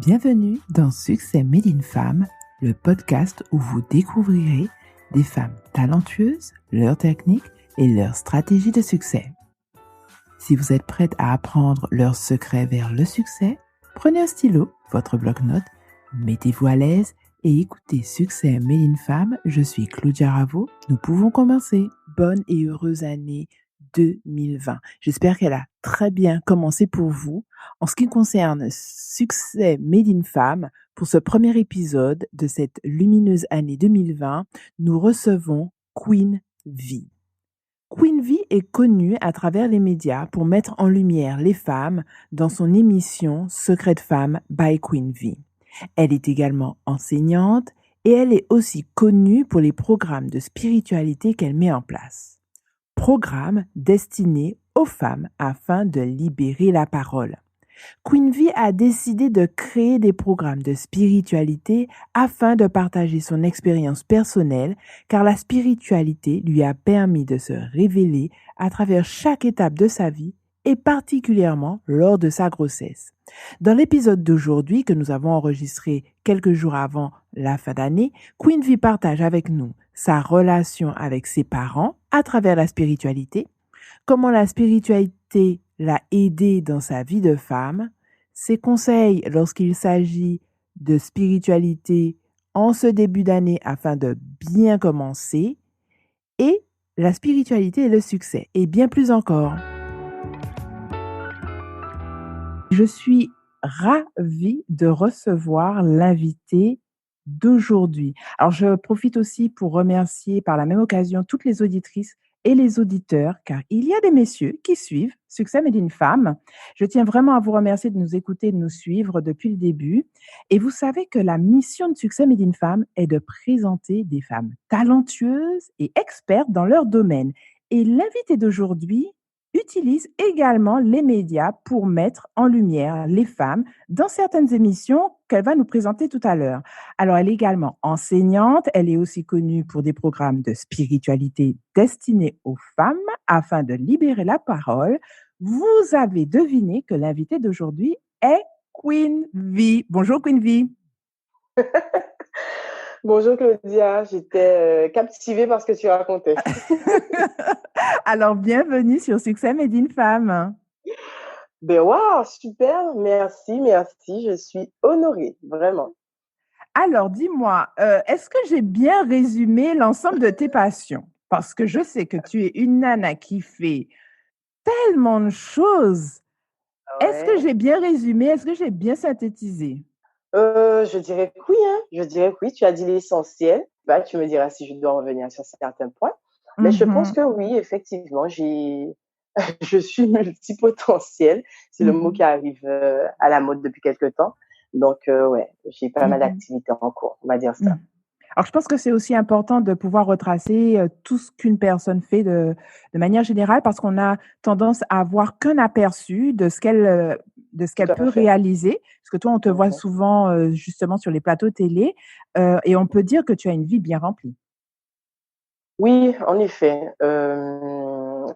Bienvenue dans Succès Made in Femme, le podcast où vous découvrirez des femmes talentueuses, leurs techniques et leurs stratégies de succès. Si vous êtes prête à apprendre leurs secrets vers le succès, prenez un stylo, votre bloc-notes, mettez-vous à l'aise et écoutez Succès Made in Femme. Je suis Claudia Ravo. Nous pouvons commencer. Bonne et heureuse année 2020. J'espère qu'elle a très bien commencé pour vous. En ce qui concerne Succès Made in Femme, pour ce premier épisode de cette lumineuse année 2020, nous recevons Queen V. Queen V est connue à travers les médias pour mettre en lumière les femmes dans son émission Secret de Femme by Queen V. Elle est également enseignante et elle est aussi connue pour les programmes de spiritualité qu'elle met en place. Programmes destinés aux femmes afin de libérer la parole. Queen V a décidé de créer des programmes de spiritualité afin de partager son expérience personnelle, car la spiritualité lui a permis de se révéler à travers chaque étape de sa vie et particulièrement lors de sa grossesse. Dans l'épisode d'aujourd'hui que nous avons enregistré quelques jours avant la fin d'année, Queen V partage avec nous sa relation avec ses parents à travers la spiritualité, comment la spiritualité l'a aidée dans sa vie de femme, ses conseils lorsqu'il s'agit de spiritualité en ce début d'année afin de bien commencer, et la spiritualité et le succès, et bien plus encore. Je suis ravie de recevoir l'invité d'aujourd'hui. Alors, je profite aussi pour remercier par la même occasion toutes les auditrices et les auditeurs, car il y a des messieurs qui suivent Succès Made in Femme. Je tiens vraiment à vous remercier de nous écouter et de nous suivre depuis le début. Et vous savez que la mission de Succès Made in Femme est de présenter des femmes talentueuses et expertes dans leur domaine. Et l'invité d'aujourd'hui utilise également les médias pour mettre en lumière les femmes dans certaines émissions qu'elle va nous présenter tout à l'heure. Alors, elle est également enseignante. Elle est aussi connue pour des programmes de spiritualité destinés aux femmes afin de libérer la parole. Vous avez deviné que l'invité d'aujourd'hui est Queen V. Bonjour Queen V. Bonjour Claudia, j'étais captivée par ce que tu racontais. Alors, bienvenue sur Succès Made in Femme. Ben waouh, super, merci, je suis honorée, vraiment. Alors, dis-moi, est-ce que j'ai bien résumé l'ensemble de tes passions? Parce que je sais que tu es une nana qui fait tellement de choses. Est-ce que j'ai bien résumé? Est-ce que j'ai bien synthétisé? Je dirais que oui, tu as dit l'essentiel. Bah, tu me diras si je dois revenir sur certains points. Mais je pense que oui, effectivement, je suis multipotentielle. C'est le mot qui arrive à la mode depuis quelque temps. Donc, ouais, j'ai pas mal d'activités en cours, on va dire ça. Alors, je pense que c'est aussi important de pouvoir retracer tout ce qu'une personne fait de manière générale, parce qu'on a tendance à avoir qu'un aperçu de ce qu'elle peut réaliser. Parce que toi, on te voit souvent justement sur les plateaux télé, et on peut dire que tu as une vie bien remplie. Oui, en effet.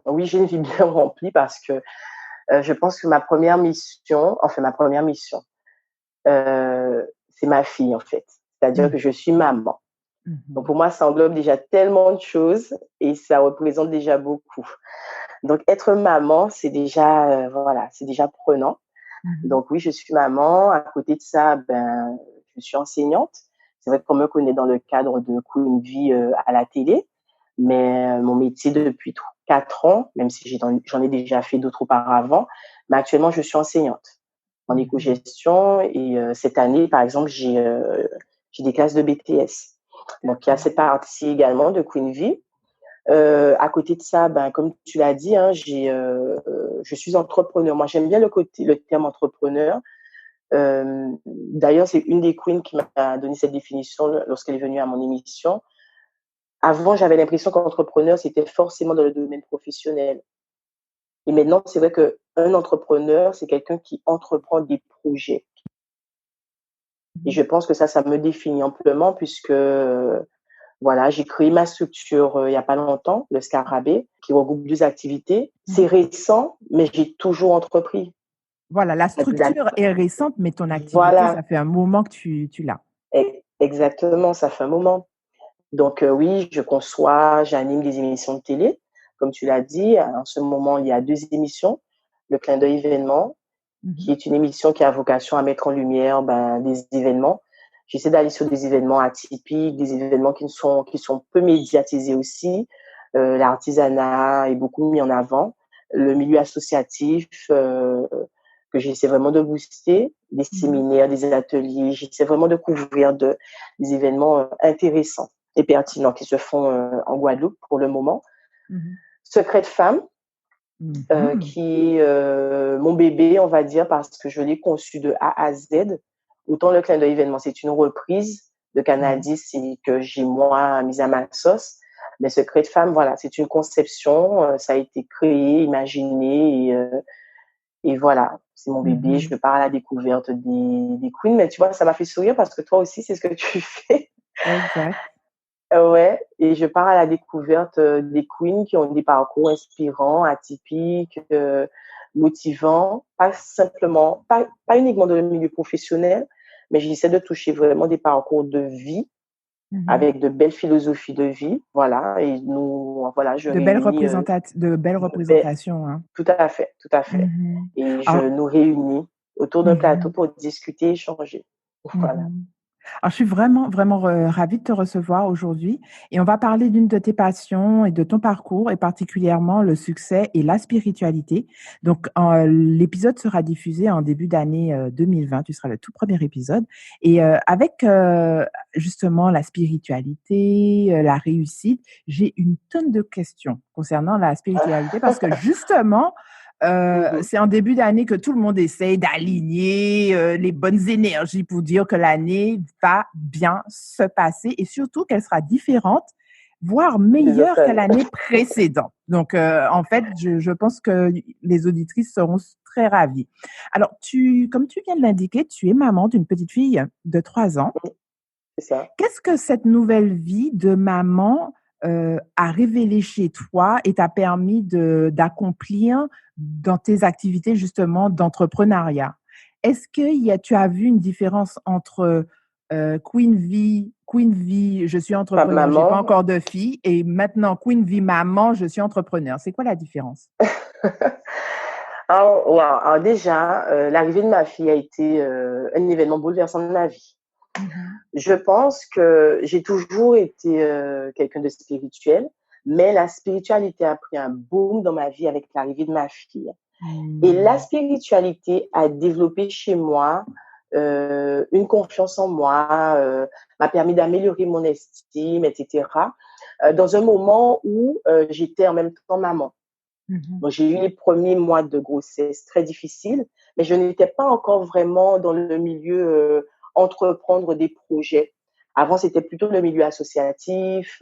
Oui, j'ai une vie bien remplie parce que je pense que ma première mission, c'est ma fille en fait. C'est-à-dire que je suis maman. Donc pour moi, ça englobe déjà tellement de choses et ça représente déjà beaucoup. Donc être maman, c'est déjà c'est déjà prenant. Donc oui, je suis maman. À côté de ça, je suis enseignante. C'est vrai qu'on me connaît dans le cadre de Queen V à la télé, mais mon métier depuis 4 ans, même si j'en ai déjà fait d'autres auparavant, mais actuellement je suis enseignante en éco-gestion et cette année, par exemple, j'ai des classes de BTS. Donc il y a cette partie également de Queen V. À côté de ça, comme tu l'as dit, hein, je suis entrepreneur. Moi, j'aime bien le terme entrepreneur. D'ailleurs, c'est une des queens qui m'a donné cette définition lorsqu'elle est venue à mon émission. Avant, j'avais l'impression qu'entrepreneur, c'était forcément dans le domaine professionnel. Et maintenant, c'est vrai qu'un entrepreneur, c'est quelqu'un qui entreprend des projets. Et je pense que ça me définit amplement puisque j'ai créé ma structure il n'y a pas longtemps, le Scarabée, qui regroupe 2 activités. C'est récent, mais j'ai toujours entrepris. Voilà, la structure est récente, mais ton activité, Voilà, ça fait un moment que tu l'as. exactement, ça fait un moment. Donc oui, je conçois, j'anime des émissions de télé. Comme tu l'as dit, en ce moment, il y a 2 émissions. Le Clin d'œil événement, qui est une émission qui a vocation à mettre en lumière des événements. J'essaie d'aller sur des événements atypiques, des événements qui sont peu médiatisés aussi. L'artisanat est beaucoup mis en avant. Le milieu associatif, que j'essaie vraiment de booster, des séminaires, des ateliers. J'essaie vraiment de couvrir des événements intéressants et pertinents qui se font en Guadeloupe pour le moment. Secret de femme, qui est mon bébé, on va dire, parce que je l'ai conçu de A à Z. Autant le Clin d'œil événement, c'est une reprise de Canadis et que j'ai moi mise à ma sauce. Mais Secret de femme, voilà, c'est une conception, ça a été créé, imaginé et voilà, c'est mon bébé. Je pars à la découverte des queens, mais tu vois, ça m'a fait sourire parce que toi aussi, c'est ce que tu fais. Exact. Ouais, et je pars à la découverte des queens qui ont des parcours inspirants, atypiques, motivants, pas uniquement dans le milieu professionnel, mais j'essaie de toucher vraiment des parcours de vie avec de belles philosophies de vie, voilà. Et je De belles réunis représentations, hein. tout à fait, tout à fait. Et je Alors, nous réunis autour d'un plateau pour discuter, échanger. Voilà. Alors, je suis vraiment, vraiment ravie de te recevoir aujourd'hui et on va parler d'une de tes passions et de ton parcours et particulièrement le succès et la spiritualité. Donc, l'épisode sera diffusé en début d'année 2020. Tu seras le tout premier épisode et avec justement la spiritualité, la réussite, j'ai une tonne de questions concernant la spiritualité parce que justement, c'est en début d'année que tout le monde essaye d'aligner les bonnes énergies pour dire que l'année va bien se passer et surtout qu'elle sera différente, voire meilleure que l'année précédente. Donc, en fait, je pense que les auditrices seront très ravies. Alors, comme tu viens de l'indiquer, tu es maman d'une petite fille de 3 ans. C'est ça. Qu'est-ce que cette nouvelle vie de maman a révélé chez toi et t'a permis d'accomplir dans tes activités justement d'entrepreneuriat? Est-ce que tu as vu une différence entre Queen vie, je suis entrepreneur, j'ai pas Maman. encore de fille, et maintenant Queen vie maman, je suis entrepreneur. C'est quoi la différence? Alors déjà, l'arrivée de ma fille a été un événement bouleversant de ma vie. Je pense que j'ai toujours été quelqu'un de spirituel, mais la spiritualité a pris un boom dans ma vie avec l'arrivée de ma fille. Et la spiritualité a développé chez moi une confiance en moi, m'a permis d'améliorer mon estime, etc. Dans un moment où j'étais en même temps maman. Donc, j'ai eu les premiers mois de grossesse très difficiles, mais je n'étais pas encore vraiment dans le milieu entreprendre des projets. Avant, c'était plutôt le milieu associatif.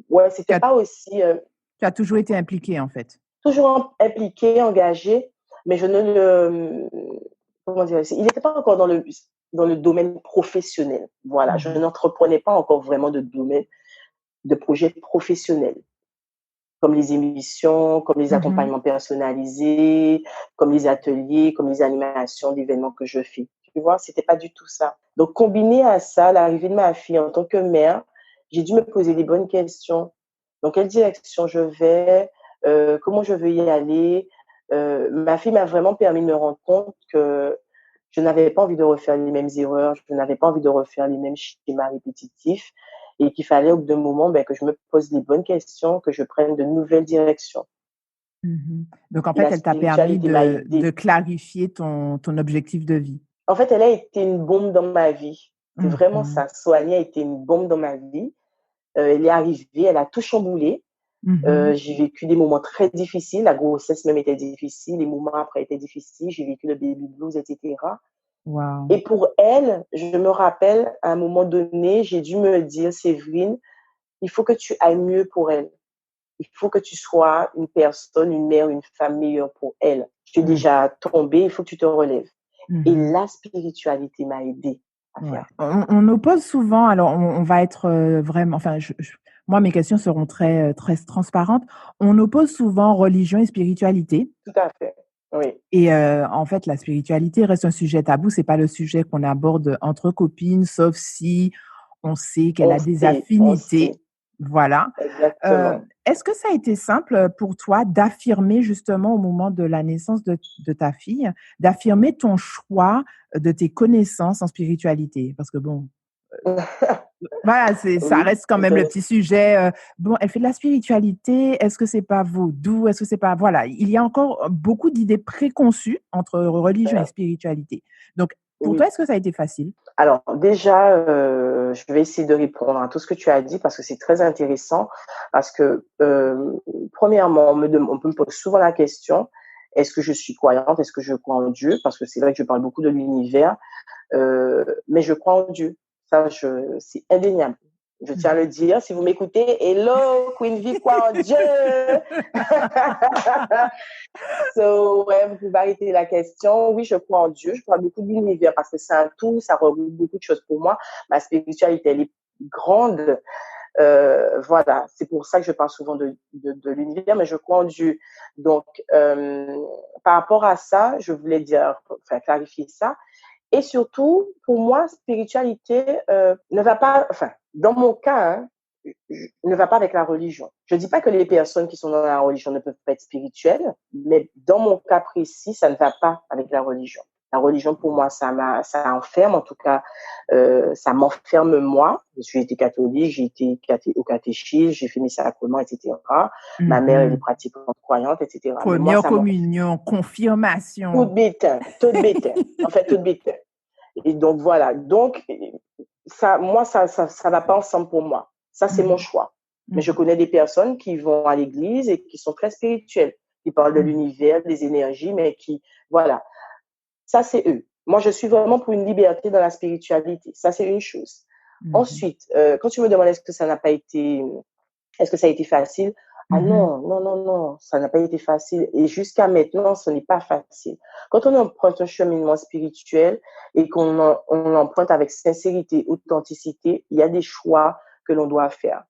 Ouais, c'était pas aussi. Tu as toujours été impliquée en fait. Toujours impliquée, engagée, mais je ne le. Comment dire, il n'était pas encore dans le domaine professionnel. Voilà, je n'entreprenais pas encore vraiment de projet professionnel, comme les émissions, comme les accompagnements personnalisés, comme les ateliers, comme les animations d'événements que je fais. Tu vois, c'était pas du tout ça. Donc, combiné à ça, l'arrivée de ma fille en tant que mère, j'ai dû me poser les bonnes questions. Dans quelle direction je vais, comment je veux y aller. Ma fille m'a vraiment permis de me rendre compte que je n'avais pas envie de refaire les mêmes erreurs, je n'avais pas envie de refaire les mêmes schémas répétitifs et qu'il fallait au bout d'un moment que je me pose les bonnes questions, que je prenne de nouvelles directions. Donc, en fait, elle t'a permis de clarifier ton objectif de vie. En fait, elle a été une bombe dans ma vie. C'est vraiment ça. Soania a été une bombe dans ma vie. Elle est arrivée, elle a tout chamboulé. J'ai vécu des moments très difficiles. La grossesse même était difficile. Les moments après étaient difficiles. J'ai vécu le baby blues, etc. Wow. Et pour elle, je me rappelle, à un moment donné, j'ai dû me dire, Séverine, il faut que tu ailles mieux pour elle. Il faut que tu sois une personne, une mère, une femme meilleure pour elle. Tu es déjà tombée, il faut que tu te relèves. Et la spiritualité m'a aidée à faire ça. On oppose souvent, alors on va être vraiment, enfin, moi, mes questions seront très, très transparentes. On oppose souvent religion et spiritualité. Tout à fait. Oui. Et en fait, la spiritualité reste un sujet tabou. C'est pas le sujet qu'on aborde entre copines, sauf si on sait qu'elle a des On sait, affinités. Voilà. exactement. Est-ce que ça a été simple pour toi d'affirmer justement au moment de la naissance de ta fille, d'affirmer ton choix de tes connaissances en spiritualité? Parce que bon, voilà, ça Oui, reste quand même le petit sujet, bon, elle fait de la spiritualité, est-ce que c'est pas vaudou? Est-ce que c'est pas voilà, il y a encore beaucoup d'idées préconçues entre religion et spiritualité. Donc pour oui. toi, est-ce que ça a été facile? Alors déjà, je vais essayer de répondre à tout ce que tu as dit parce que c'est très intéressant. Parce que, premièrement, on me pose souvent la question: «Est-ce que je suis croyante? Est-ce que je crois en Dieu?» Parce que c'est vrai que je parle beaucoup de l'univers, mais je crois en Dieu. Ça, c'est indéniable. Je tiens à le Mmh. dire. Si vous m'écoutez, hello, Queen V croit en Dieu! So, ouais, vous pouvez arrêter la question. Oui, je crois en Dieu. Je crois beaucoup de l'univers parce que c'est un tout, ça regroupe beaucoup de choses pour moi. Ma spiritualité, elle est grande. Voilà, c'est pour ça que je parle souvent de l'univers, mais je crois en Dieu. Donc, par rapport à ça, je voulais dire, enfin, clarifier ça. Et surtout, pour moi, spiritualité ne va pas, enfin, dans mon cas, hein, ne va pas avec la religion. Je ne dis pas que les personnes qui sont dans la religion ne peuvent pas être spirituelles, mais dans mon cas précis, ça ne va pas avec la religion. La religion, pour moi, ça enferme, en tout cas, ça m'enferme moi. J'ai été catholique, j'ai été au catéchisme, j'ai fait mes sacrements, etc. Ma mère, elle est Mmh. pratiquante croyante, etc. Mais moi, Première ça m'enferme. communion, confirmation. Toute bétain. En fait, toute bétain. Et donc, voilà. Donc, ça, moi, ça va pas ensemble pour moi. Ça, c'est mon Mmh. choix. Mais je Mmh. connais des personnes qui vont à l'église et qui sont très spirituelles, qui parlent de Mmh. l'univers, des énergies, mais qui, voilà. Ça, c'est eux. Moi, je suis vraiment pour une liberté dans la spiritualité. Ça, c'est une chose. Mmh. Ensuite, quand tu me demandes est-ce que ça a été facile? Ah Mmh. non, non, non, non, ça n'a pas été facile. Et jusqu'à maintenant, ce n'est pas facile. Quand on emprunte un cheminement spirituel et on l'emprunte avec sincérité, authenticité, il y a des choix que l'on doit faire.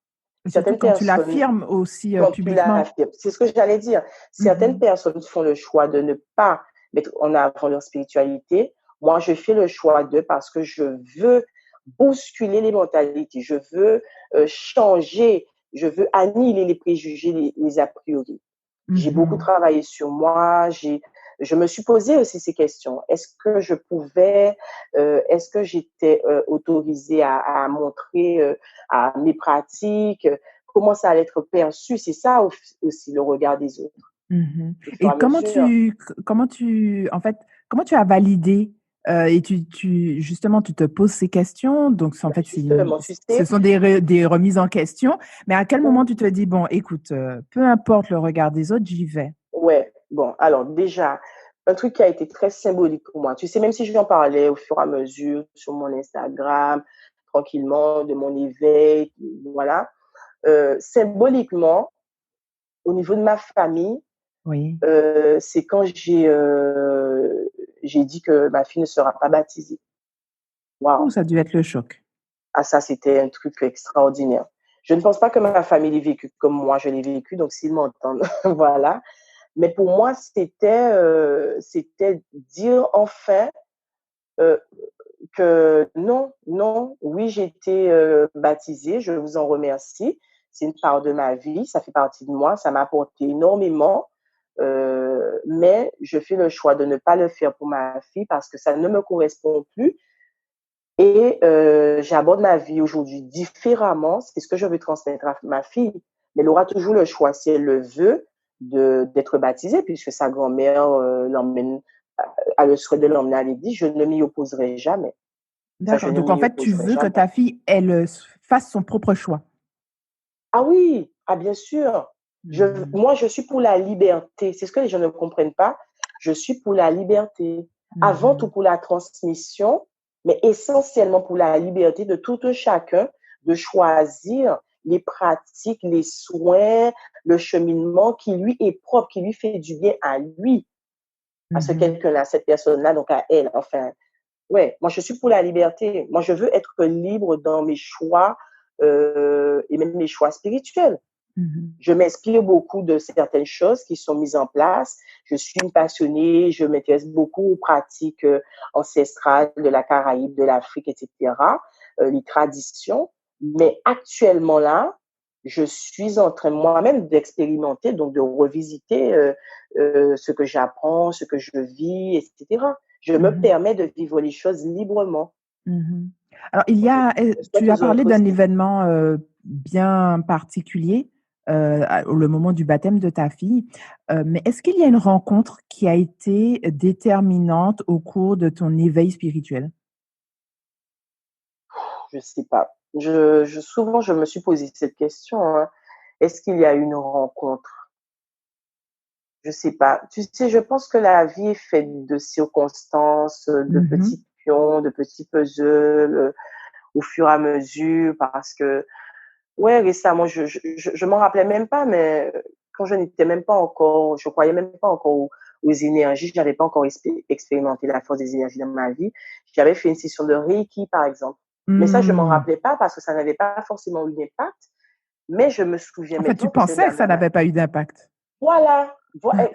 Et surtout Certaines quand tu personnes, l'affirmes aussi, quand tu publiquement. l'affirmes, c'est ce que j'allais dire. Certaines Mmh. personnes font le choix de ne pas mettre en avant leur spiritualité. Moi, je fais le choix de parce que je veux bousculer les mentalités. Je veux changer. Je veux annihiler les préjugés, les a priori. J'ai beaucoup Mmh. travaillé sur moi. Je me suis posé aussi ces questions. Est-ce que je pouvais, est-ce que j'étais autorisée à montrer à mes pratiques, comment ça allait être perçu? C'est ça aussi le regard des autres. Mmh. Au fur et Et à mesure, en fait, comment tu as validé, et justement, tu te poses ces questions, donc en ben fait, justement, tu ce sais, sont des remises en question, mais à quel moment tu te dis: «Bon, écoute, peu importe le regard des autres, j'y vais»? ouais, bon, alors déjà, un truc qui a été très symbolique pour moi, tu sais, même si je lui en parlais au fur et à mesure sur mon Instagram, tranquillement, de mon éveil, voilà, symboliquement, au niveau de ma famille, Oui. c'est quand j'ai dit que ma fille ne sera pas baptisée. Ouh, Waouh! ça a dû être le choc. Ah ça, c'était un truc extraordinaire. Je ne pense pas que ma famille l'ait vécu comme moi je l'ai vécu, donc s'ils m'entendent, voilà. Mais pour moi, c'était dire enfin, heu, que non, non, oui, j'ai été, baptisée, je vous en remercie. C'est une part de ma vie, ça fait partie de moi, ça m'a apporté énormément, mais je fais le choix de ne pas le faire pour ma fille parce que ça ne me correspond plus et j'aborde ma vie aujourd'hui différemment. C'est ce que je veux transmettre à ma fille, mais elle aura toujours le choix, si elle le veut, d'être baptisée puisque sa grand-mère, l'emmène a le souhait de l'emmener à l'église. Je ne m'y opposerai jamais. Ça, je D'accord, ne donc en m'y fait, tu opposerai veux que jamais. ta fille, elle, fasse son propre choix? Ah oui, ah bien sûr. Mmh. Moi, je suis pour la liberté. C'est ce que les gens ne comprennent pas. Je suis pour la liberté. Avant tout Mmh. pour la transmission, mais essentiellement pour la liberté de tout un chacun de choisir les pratiques, les soins, le cheminement qui lui est propre, qui lui fait du bien à lui, à ce Mmh. quelqu'un-là, cette personne-là, donc à elle. Enfin, ouais, moi je suis pour la liberté. Moi je veux être libre dans mes choix et même mes choix spirituels. Je m'inspire beaucoup de certaines choses qui sont mises en place. Je suis une passionnée, je m'intéresse beaucoup aux pratiques ancestrales de la Caraïbe, de l'Afrique, etc., les traditions. Mais actuellement là, je suis en train moi-même d'expérimenter, donc de revisiter ce que j'apprends, ce que je vis, etc. Je me permets de vivre les choses librement. Alors, tu as parlé d'un événement bien particulier, le moment du baptême de ta fille, mais est-ce qu'il y a une rencontre qui a été déterminante au cours de ton éveil spirituel? Je ne sais pas. Souvent, je me suis posé cette question, hein. Est-ce qu'il y a une rencontre? Je sais pas. Tu sais, je pense que la vie est faite de circonstances, de petits pions, de petits puzzles, au fur et à mesure, parce que, ouais, récemment, je m'en rappelais même pas, mais quand je n'étais même pas encore, je croyais même pas encore aux énergies, je n'avais pas encore expérimenté la force des énergies dans ma vie. J'avais fait une session de Reiki, par exemple. Mais ça, je m'en rappelais pas parce que ça n'avait pas forcément eu d'impact. Mais je me souviens En fait, tu maintenant que cette pensais que ça dame-là n'avait pas eu d'impact. voilà.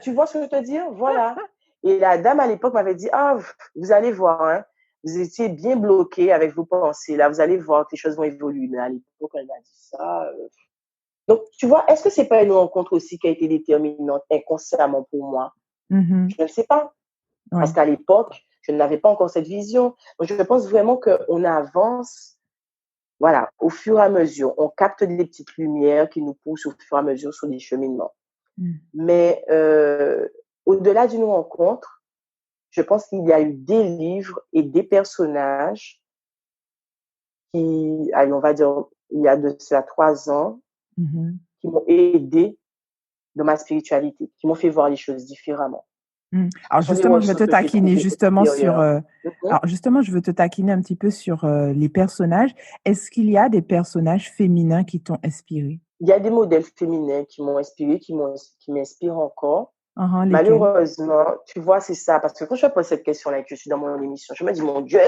Tu vois ce que je veux te dire? Voilà. Et la dame à l'époque m'avait dit, ah, vous allez voir, hein, vous étiez bien bloqué avec vos pensées, là, vous allez voir que les choses vont évoluer. Mais à l'époque, elle m'a dit ça. Donc, tu vois, est-ce que c'est pas une rencontre aussi qui a été déterminante inconsciemment pour moi? Je ne sais pas. Parce qu'à l'époque, je n'avais pas encore cette vision. Donc, je pense vraiment qu'on avance, voilà, au fur et à mesure. On capte des petites lumières qui nous poussent au fur et à mesure sur des cheminements. Mais au-delà d'une rencontre, je pense qu'il y a eu des livres et des personnages qui, allez, on va dire, il y a de cela 3 ans, qui m'ont aidé dans ma spiritualité, qui m'ont fait voir les choses différemment. Alors Ce sont des justement, je vais ressources te que j'ai taquiner trouvées justement sur, extérieures. alors justement, je veux te taquiner un petit peu sur, les personnages. Est-ce qu'il y a des personnages féminins qui t'ont inspiré? Il y a des modèles féminins qui m'ont inspiré, qui m'inspirent encore. Lesquels? Malheureusement, tu vois, c'est ça. Parce que quand je pose cette question-là et que je suis dans mon émission, je me dis, mon Dieu,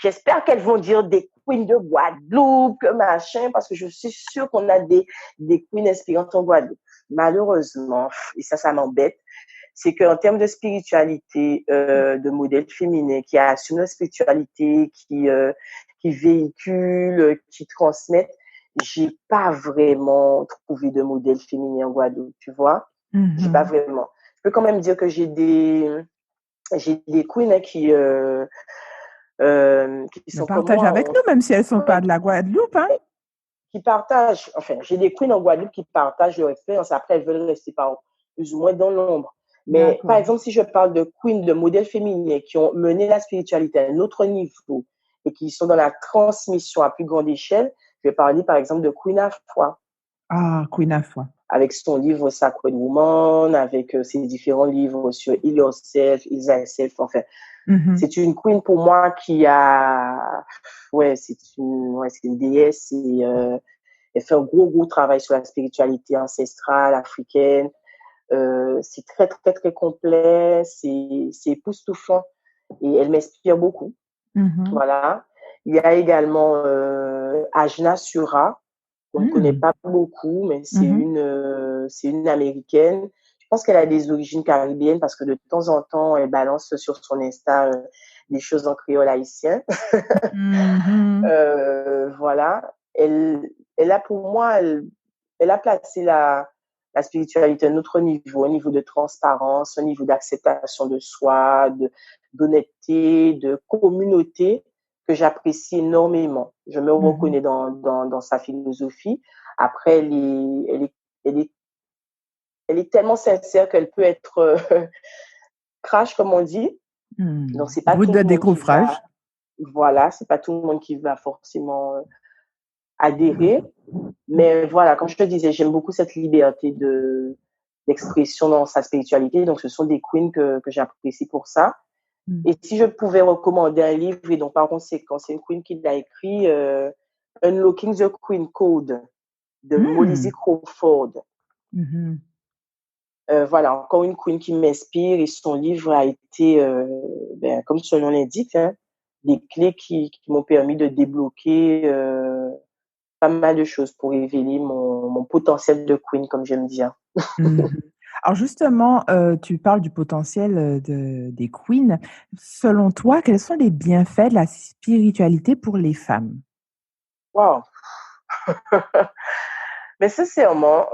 j'espère qu'elles vont dire des queens de Guadeloupe, que machin, parce que je suis sûre qu'on a des queens inspirantes en Guadeloupe. Malheureusement, et ça m'embête, c'est qu'en termes de spiritualité, de modèles féminins qui assument la spiritualité, qui véhiculent, qui transmettent, j'ai pas vraiment trouvé de modèle féminin en Guadeloupe, tu vois. J'ai pas vraiment. Je peux quand même dire que j'ai des queens qui sont comme Partage moi, avec nous, même si elles sont pas de la Guadeloupe, hein? qui partagent. Enfin, j'ai des queens en Guadeloupe qui partagent leur expérience. Après, elles veulent rester plus ou moins dans l'ombre. Mais par exemple, si je parle de queens, de modèles féminins qui ont mené la spiritualité à un autre niveau et qui sont dans la transmission à plus grande échelle, je vais parler par exemple de Queen Afua. Ah, Queen Afua. Avec son livre Sacred Woman, avec ses différents livres sur Heal Yourself, Heal Thyself, enfin. C'est une queen pour moi qui a, c'est une déesse et elle fait un gros travail sur la spiritualité ancestrale africaine. C'est très, très, très complet, c'est époustouflant et elle m'inspire beaucoup. Voilà. Il y a également Ajna Sura, qu'on ne connaît pas beaucoup, mais c'est une américaine. Je pense qu'elle a des origines caribéennes parce que de temps en temps, elle balance sur son Insta des choses en créole haïtien. Voilà. Elle a pour moi, elle a placé la spiritualité à un autre niveau, un niveau de transparence, un niveau d'acceptation de soi, d'honnêteté, de communauté que j'apprécie énormément. Je me reconnais dans sa philosophie. Après, elle est tellement sincère qu'elle peut être crash, comme on dit. Donc, c'est pas Brut tout de le monde qui va, décoffrage. voilà, c'est pas tout le monde qui va forcément adhérer. Mais voilà, comme je te disais, j'aime beaucoup cette liberté d'expression dans sa spiritualité. Donc, ce sont des queens que j'apprécie pour ça. Et si je pouvais recommander un livre, et donc par conséquent, c'est une queen qui l'a écrit, Unlocking the Queen Code de Molly Crawford. Voilà, encore une queen qui m'inspire et son livre a été, comme son nom l'indique, hein, des clés qui m'ont permis de débloquer pas mal de choses pour révéler mon potentiel de queen, comme j'aime dire. Alors justement, tu parles du potentiel, des queens. Selon toi, quels sont les bienfaits de la spiritualité pour les femmes? Waouh! Mais sincèrement,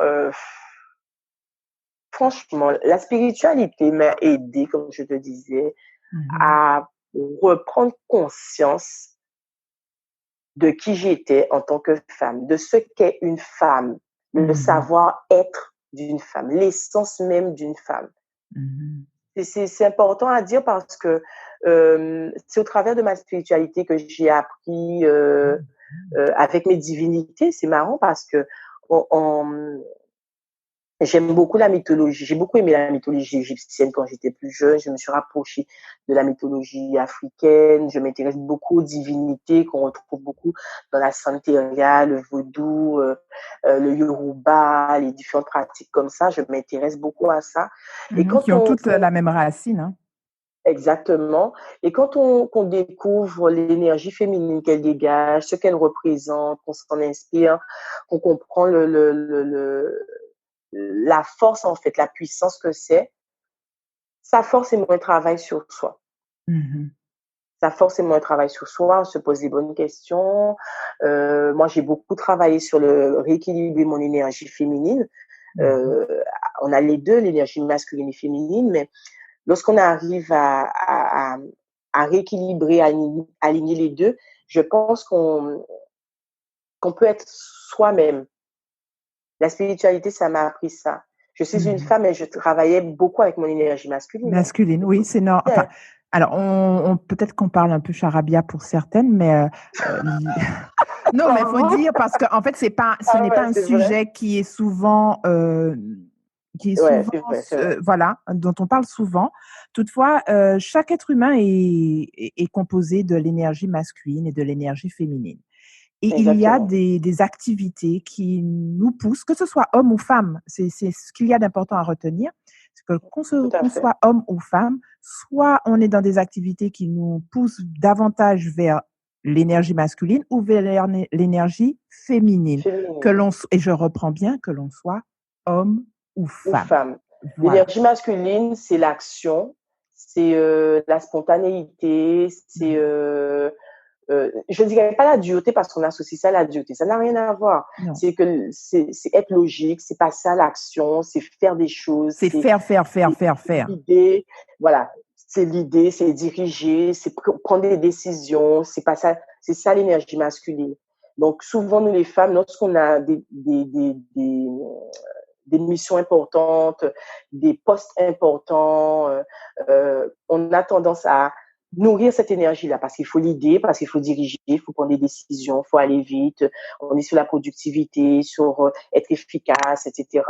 franchement, la spiritualité m'a aidée, comme je te disais, Mmh. à reprendre conscience de qui j'étais en tant que femme, de ce qu'est une femme, le Mmh. savoir-être d'une femme, l'essence même d'une femme. Mmh. C'est important à dire parce que c'est au travers de ma spiritualité que j'ai appris avec mes divinités. C'est marrant parce que on, j'aime beaucoup la mythologie. J'ai beaucoup aimé la mythologie égyptienne quand j'étais plus jeune. Je me suis rapprochée de la mythologie africaine. Je m'intéresse beaucoup aux divinités qu'on retrouve beaucoup dans la santeria, le vaudou, le yoruba, les différentes pratiques comme ça. Je m'intéresse beaucoup à ça. Et Mmh. quand Qui ont toutes la même racine, hein. exactement. Et quand qu'on découvre l'énergie féminine qu'elle dégage, ce qu'elle représente, qu'on s'en inspire, qu'on comprend la force, en fait, la puissance que c'est, ça forcément un travail sur soi. Mmh. Ça forcément un travail sur soi, on se pose des bonnes questions. Moi, j'ai beaucoup travaillé sur le rééquilibrer mon énergie féminine. Mmh. Euh, on a les deux, l'énergie masculine et féminine, mais lorsqu'on arrive à rééquilibrer, à aligner les deux, je pense qu'on peut être soi-même. La spiritualité, ça m'a appris ça. Je suis une Mmh. femme et je travaillais beaucoup avec mon énergie masculine, hein. Masculine, oui, c'est nor enfin, alors on peut-être qu'on parle un peu charabia pour certaines, mais l non, mais il faut Comment? dire parce qu'en fait, ce Ah n'est pas ouais, un c'est vrai. sujet qui est Ouais, souvent c'est vrai, c'est vrai. voilà, dont on parle souvent. Toutefois, chaque être humain est composé de l'énergie masculine et de l'énergie féminine. Et il y a Exactement. des activités qui nous poussent, que ce soit homme ou femme, c'est ce qu'il y a d'important à retenir, c'est que Tout à qu'on fait. soit homme ou femme, soit on est dans des activités qui nous poussent davantage vers l'énergie masculine ou vers l'énergie féminine, que Féminine l'on s et je reprends bien, que l'on soit homme ou ou femme. femme. Voilà. L'énergie masculine, c'est l'action, c'est la spontanéité, c'est Mmh. je ne dirais pas la dureté parce qu'on associe ça à la dureté. Ça n'a rien à voir. Non, C'est être logique, c'est passer à l'action, c'est faire des choses, c'est faire, faire, faire, c'est faire, faire. l'idée. Voilà, c'est l'idée, c'est diriger, c'est prendre des décisions. C'est ça l'énergie masculine. Donc souvent nous les femmes, lorsqu'on a des missions importantes, des postes importants, on a tendance à nourrir cette énergie-là parce qu'il faut l'idée, parce qu'il faut diriger, il faut prendre des décisions, il faut aller vite, on est sur la productivité, sur être efficace, etc.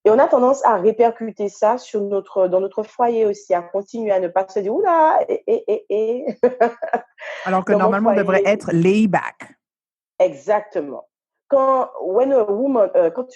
Et on a tendance à répercuter ça dans notre foyer aussi, à continuer à ne pas se dire, oula, Alors que dans mon normalement, on devrait foyer. être laid back. Exactement. Quand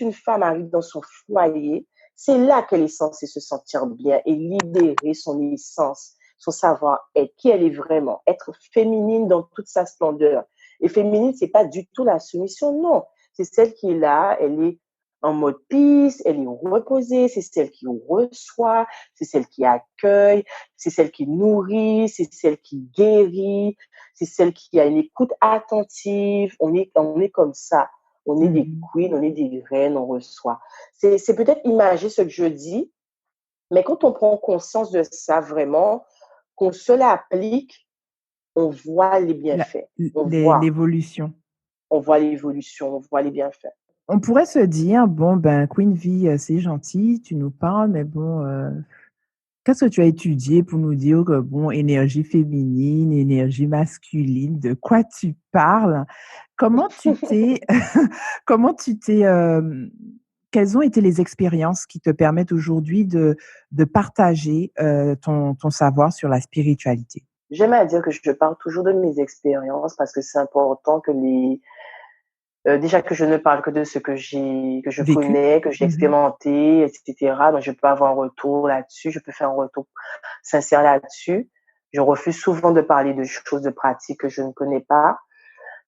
une femme arrive dans son foyer, c'est là qu'elle est censée se sentir bien et libérer son essence, son savoir-être, qui elle est vraiment, être féminine dans toute sa splendeur. Et féminine, c'est pas du tout la soumission, non. C'est celle qui est là, elle est en mode peace, elle est reposée, c'est celle qui reçoit, c'est celle qui accueille, c'est celle qui nourrit, c'est celle qui guérit, c'est celle qui a une écoute attentive. On est comme ça. On est des Mmh. queens, on est des reines, on reçoit. C'est peut-être imagé ce que je dis, mais quand on prend conscience de ça vraiment, qu'on se l'applique, on voit les La bienfaits. l'évolution. On voit l'évolution, on voit les bienfaits. On pourrait se dire: «Bon, ben, Queen V, c'est gentil, tu nous parles, mais bon, qu'est-ce que tu as étudié pour nous dire que bon, énergie féminine, énergie masculine, de quoi tu parles?» Comment tu t'es comment tu t'es, quelles ont été les expériences qui te permettent aujourd'hui de partager, ton savoir sur la spiritualité? J'aime à dire que je parle toujours de mes expériences parce que c'est important que déjà que je ne parle que de ce que je Vécu? connais, que j'ai Mmh. expérimenté, etc. Donc, je peux avoir un retour là-dessus, je peux faire un retour sincère là-dessus. Je refuse souvent de parler de choses de pratiques que je ne connais pas.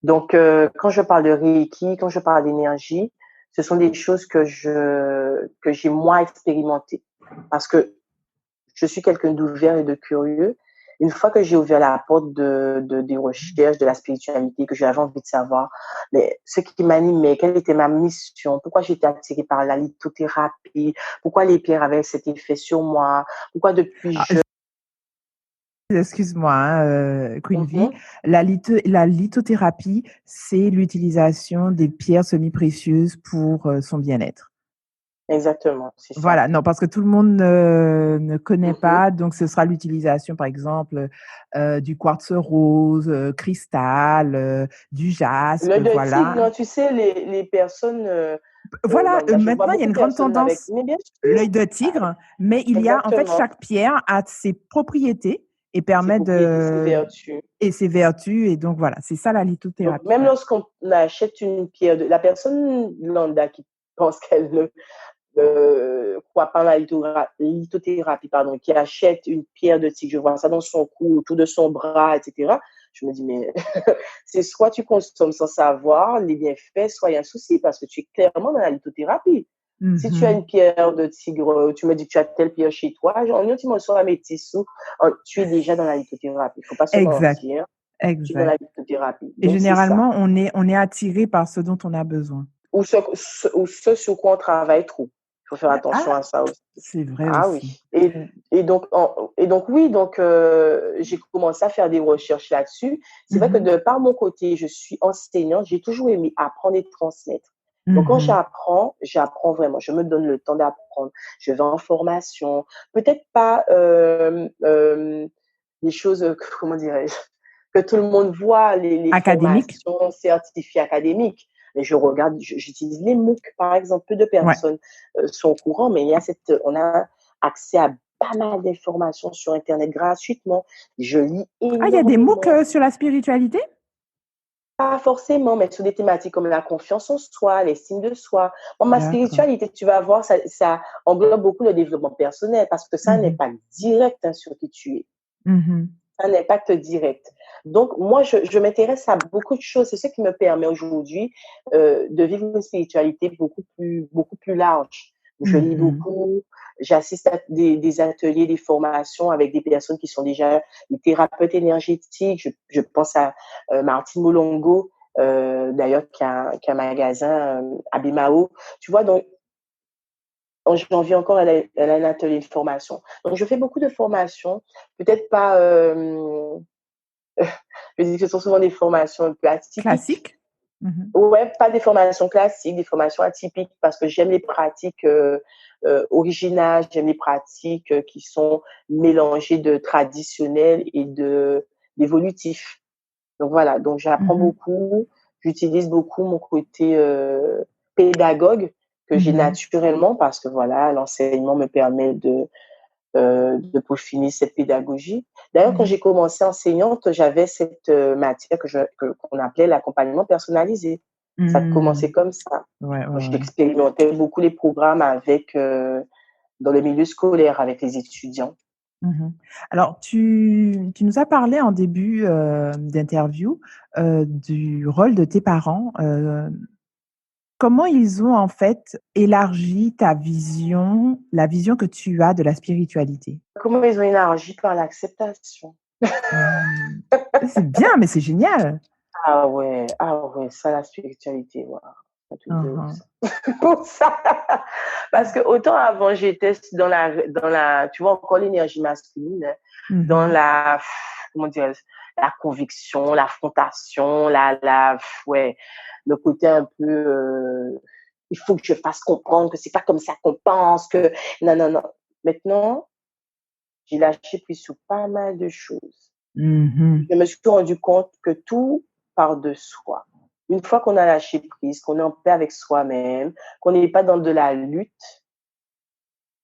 Donc, quand je parle de Reiki, quand je parle d'énergie, ce sont des choses que j'ai moi expérimentées. Parce que je suis quelqu'un d'ouvert et de curieux. Une fois que j'ai ouvert la porte des recherches, de la spiritualité, que j'avais envie de savoir, mais ce qui m'animait, quelle était ma mission, pourquoi j'étais attirée par la lithothérapie, pourquoi les pierres avaient cet effet sur moi, pourquoi depuis Ah, excuse-moi, Queen V, Mhm. la lithothérapie, c'est l'utilisation des pierres semi-précieuses pour son bien-être. Exactement, c'est ça. Voilà, non, parce que tout le monde ne connaît Mhm. pas, donc ce sera l'utilisation, par exemple, du quartz rose, cristal, du jaspe, L'œil de voilà. tigre, tu sais, les personnes, Voilà, je vois maintenant, il y a beaucoup une de grande personnes avec, tendance, mais bien l'œil sûr, de ah, tigre, mais il y a, en fait, exactement, chaque pierre a ses propriétés et ses permet propriétés, ses de vertus. et ses vertus, et donc voilà, c'est ça la Donc, lithothérapie, même ouais. lorsqu'on achète une pierre, la personne lambda qui pense qu'elle ne croit pas à la lithothérapie, pardon, qui achète une pierre de tigre, je vois ça dans son cou, autour de son bras, etc. Je me dis, mais c'est soit tu consommes sans savoir les bienfaits, soit il y a un souci, parce que tu es clairement dans la lithothérapie. Si tu as Mhm. une pierre de tigre, tu me dis que tu as telle pierre chez toi, genre, tu me sors mes tissous, tu es déjà dans la lithothérapie. Il ne faut pas se Exact, mentir, tu es dans exact. la lithothérapie. Et Donc, c'est ça. généralement, on est attiré par ce dont on a besoin. Ou ce sur quoi on travaille trop. Il faut faire attention Ah, à ça aussi. c'est vrai Ah aussi. oui. Et donc oui, donc j'ai commencé à faire des recherches là-dessus. C'est vrai que Mhm. de par mon côté, je suis enseignante, j'ai toujours aimé apprendre et transmettre. Donc quand Mhm. j'apprends vraiment. Je me donne le temps d'apprendre. Je vais en formation. Peut-être pas des choses, comment dirais-je, que tout le monde voit, les Académique? formations certifiées académiques. Mais je regarde, j'utilise les MOOC, par exemple. Peu de Ouais. personnes sont au courant, mais on a accès à pas mal d'informations sur Internet gratuitement. Je lis Ah, il y a des MOOC énormément. sur la spiritualité? Pas forcément, mais sur des thématiques comme la confiance en soi, l'estime de soi. Bon, ma D'accord. spiritualité, tu vas voir, ça englobe beaucoup le développement personnel parce que ça n'est Mhm. pas direct hein, sur qui tu es. Mhm. Un impact direct. Donc, moi, je m'intéresse à beaucoup de choses. C'est ce qui me permet aujourd'hui de vivre une spiritualité beaucoup plus large. Je lis Mhm. beaucoup, j'assiste à des ateliers, des formations avec des personnes qui sont déjà des thérapeutes énergétiques. Je pense à Martine Molongo, d'ailleurs, qui a un magasin à Bimao. Tu vois, donc, en janvier encore, elle a un atelier de formation. Donc, je fais beaucoup de formations, peut-être pas je dis que ce sont souvent des formations un peu atypiques. Classique? Mhm. Ouais, pas des formations classiques, des formations atypiques parce que j'aime les pratiques originales, j'aime les pratiques qui sont mélangées de traditionnel et d'évolutif. Donc voilà, donc j'apprends Mhm. beaucoup, j'utilise beaucoup mon côté pédagogue que j'ai Mhm. naturellement parce que voilà, l'enseignement me permet de peaufiner cette pédagogie. D'ailleurs, quand Mhm. j'ai commencé enseignante, j'avais cette matière qu'on appelait l'accompagnement personnalisé. Ça a commencé Mhm. comme ça. Ouais, ouais, ouais. J'expérimentais beaucoup les programmes dans le milieu scolaire avec les étudiants. Mhm. Alors, tu nous as parlé en début d'interview du rôle de tes parents. Comment ils ont en fait élargi ta vision, la vision que tu as de la spiritualité? Comment ils ont élargi par l'acceptation. Mmh. C'est bien, mais c'est génial! Ah ouais, ça, la spiritualité, waouh, un truc de Mmh ouf, mh. ça. Pour ça. Parce que autant avant, j'étais tu vois, encore l'énergie masculine, hein, dans Mmh. comment dire, la conviction, l'affrontation, ouais, le côté un peu, il faut que je fasse comprendre que c'est pas comme ça qu'on pense, que, non, non, non. Maintenant, j'ai lâché prise sur pas mal de choses. Mmh. Je me suis rendu compte que tout part de soi. Une fois qu'on a lâché prise, qu'on est en paix avec soi-même, qu'on n'est pas dans de la lutte,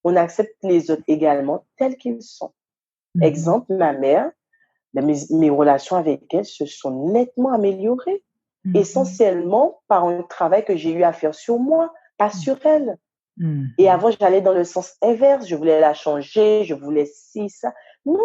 on accepte les autres également tels qu'ils sont. Mmh. Exemple, ma mère, mes relations avec elle se sont nettement améliorées, Mmh. essentiellement par un travail que j'ai eu à faire sur moi, pas Mmh. sur elle. Et Mmh. avant, j'allais dans le sens inverse, je voulais la changer, je voulais ci, ça. Non,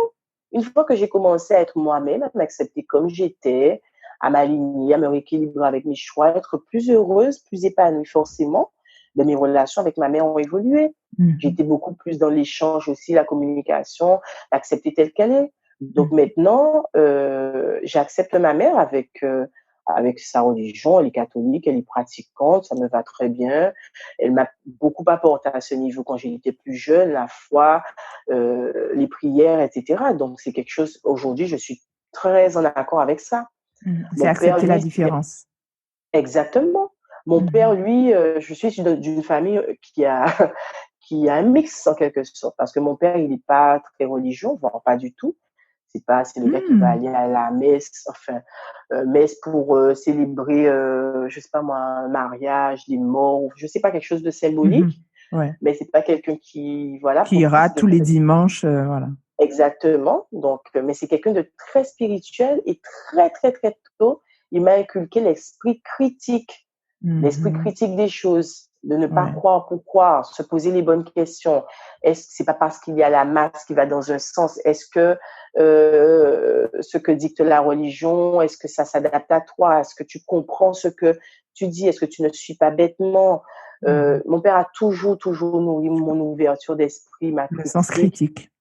une fois que j'ai commencé à être moi-même, à m'accepter comme j'étais, à m'aligner, à me rééquilibrer avec mes choix, être plus heureuse, plus épanouie forcément. De mes relations avec ma mère ont évolué. J'étais beaucoup plus dans l'échange aussi, la communication, l'accepter telle qu'elle est. Donc maintenant, j'accepte ma mère avec sa religion. Elle est catholique, elle est pratiquante, ça me va très bien. Elle m'a beaucoup apporté à ce niveau quand j'étais plus jeune, la foi, les prières, etc. Donc c'est quelque chose, aujourd'hui, je suis très en accord avec ça. C'est accepter la différence. Exactement. Mon père, lui, je suis d'une famille qui a un mix en quelque sorte, parce que mon père, il n'est pas très religieux, voire pas du tout. C'est le gars qui va aller à la messe, enfin, messe pour célébrer, je sais pas moi, un mariage, des morts, je sais pas, quelque chose de symbolique. Ouais. Mais c'est pas quelqu'un qui, voilà. Qui ira tous les dimanches, voilà. Exactement. Donc, mais c'est quelqu'un de très spirituel et très, très, très tôt, il m'a inculqué l'esprit critique. L'esprit critique des choses, de ne pas croire pour croire, se poser les bonnes questions. Est-ce que c'est pas parce qu'il y a la masse qui va dans un sens? Est-ce que ce que dicte la religion, est-ce que ça s'adapte à toi? Est-ce que tu comprends ce que tu dis? Est-ce que tu ne suis pas bêtement? Mon père a toujours nourri mon ouverture d'esprit, ma critique. Le sens critique.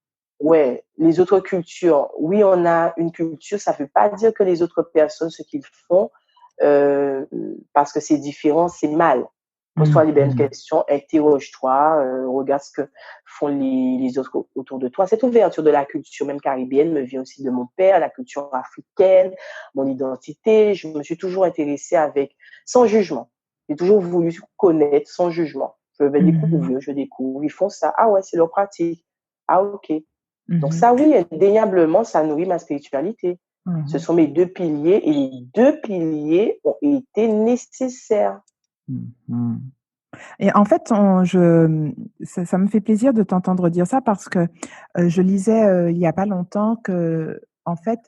Ouais, les autres cultures. Oui, on a une culture, ça ne veut pas dire que les autres personnes, ce qu'ils font, parce que c'est différent, c'est mal. Pose-toi les bonnes questions, interroge-toi, regarde ce que font les autres autour de toi. Cette ouverture de la culture, même caribéenne, me vient aussi de mon père, la culture africaine, mon identité. Je me suis toujours intéressée sans jugement. J'ai toujours voulu connaître sans jugement. Je vais découvrir, je découvre. Ils font ça. Ah ouais, c'est leur pratique. Ah ok. Donc ça, oui, indéniablement, ça nourrit ma spiritualité. Ce sont mes deux piliers et les deux piliers ont été nécessaires. Et en fait, ça me fait plaisir de t'entendre dire ça parce que je lisais il n'y a pas longtemps que, en fait,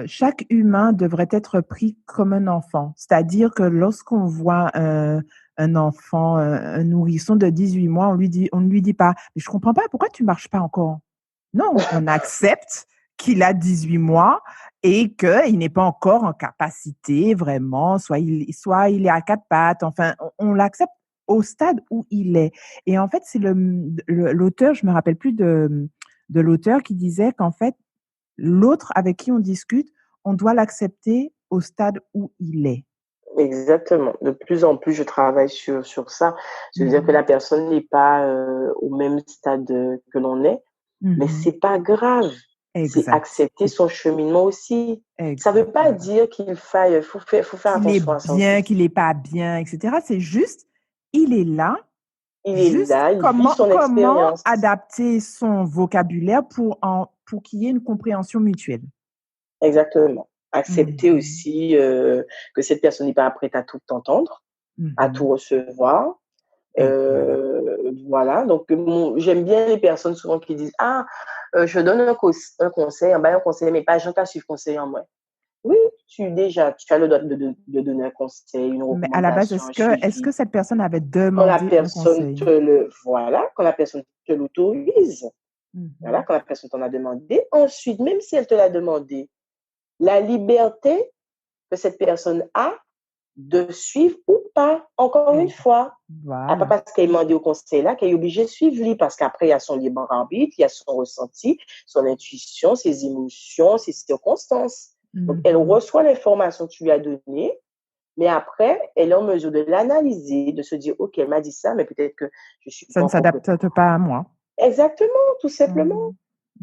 chaque humain devrait être pris comme un enfant. C'est-à-dire que lorsqu'on voit un enfant, un nourrisson de 18 mois, on ne lui dit pas, mais je comprends pas, pourquoi tu marches pas encore? Non, on accepte qu'il a 18 mois et qu'il n'est pas encore en capacité vraiment, soit il est à quatre pattes, enfin, on l'accepte au stade où il est. Et en fait, c'est l'auteur, je me rappelle plus de l'auteur qui disait qu'en fait, l'autre avec qui on discute, on doit l'accepter au stade où il est. Exactement. De plus en plus, je travaille sur ça. C'est-à-dire que la personne n'est pas au même stade que l'on est, mais c'est pas grave. C'est accepter son cheminement aussi. Ça veut pas dire qu'il faut faire attention à ça aussi. Qu'il est bien, qu'il est pas bien, etc. C'est juste, il est là. Il est là, il vit son expérience. Comment adapter son vocabulaire pour qu'il y ait une compréhension mutuelle. Exactement. Accepter aussi que cette personne n'est pas prête à tout entendre, à tout recevoir. Voilà. Donc, j'aime bien les personnes souvent qui disent je donne un conseil, un conseil, mais pas je t'ai suivre conseil en moi. Oui, tu as le droit de donner un conseil, une recommandation. Mais à la base, est-ce que cette personne avait demandé un conseil? Quand la personne te l'autorise, voilà, quand la personne t'en a demandé. Ensuite, même si elle te l'a demandé, la liberté que cette personne a de suivre ou pas, encore une fois. Voilà. Pas parce qu'elle est demandé au conseil là qu'elle est obligée de suivre lui, parce qu'après, il y a son libre arbitre, il y a son ressenti, son intuition, ses émotions, ses circonstances. Donc, elle reçoit l'information que tu lui as donnée, mais après, elle est en mesure de l'analyser, de se dire, OK, elle m'a dit ça, mais peut-être que je suis ça ne s'adapte pas à moi. Exactement, tout simplement.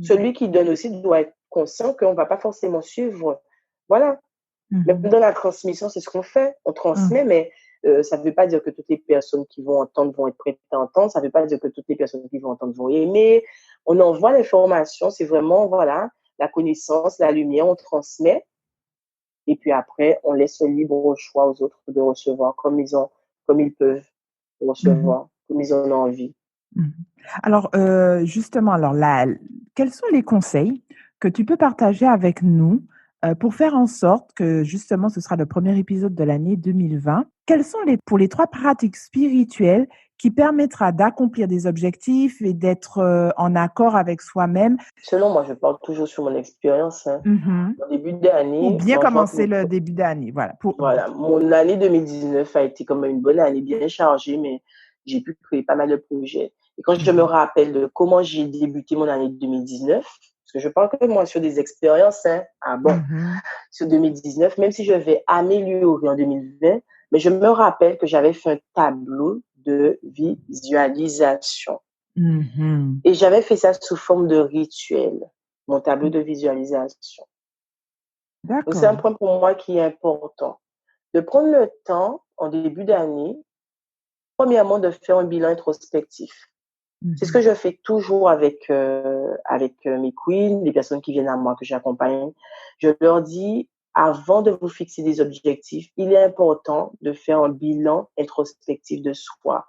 Celui qui donne aussi doit être conscient qu'on ne va pas forcément suivre. Voilà. Même dans la transmission, c'est ce qu'on fait. On transmet, mais ça ne veut pas dire que toutes les personnes qui vont entendre vont être prêtes à entendre. Ça ne veut pas dire que toutes les personnes qui vont entendre vont aimer. On envoie l'information. C'est vraiment, voilà, la connaissance, la lumière, on transmet. Et puis après, on laisse le libre choix aux autres de recevoir comme ils peuvent recevoir, comme ils en ont envie. Alors, justement, quels sont les conseils que tu peux partager avec nous pour faire en sorte que justement ce sera le premier épisode de l'année 2020. Quelles sont pour les 3 pratiques spirituelles qui permettra d'accomplir des objectifs et d'être en accord avec soi-même? Selon moi, je parle toujours sur mon expérience. Au début d'année, pour bien commencer le début d'année. Voilà. Voilà, mon année 2019 a été quand même une bonne année, bien chargée, mais j'ai pu créer pas mal de projets. Et quand je me rappelle de comment j'ai débuté mon année 2019, parce que je parle que moi sur des expériences, sur 2019, même si je vais améliorer en 2020, mais je me rappelle que j'avais fait un tableau de visualisation. Et j'avais fait ça sous forme de rituel, mon tableau de visualisation. Donc, c'est un point pour moi qui est important. De prendre le temps, en début d'année, premièrement, de faire un bilan introspectif. C'est ce que je fais toujours avec mes queens, les personnes qui viennent à moi, que j'accompagne. Je leur dis, avant de vous fixer des objectifs, il est important de faire un bilan introspectif de soi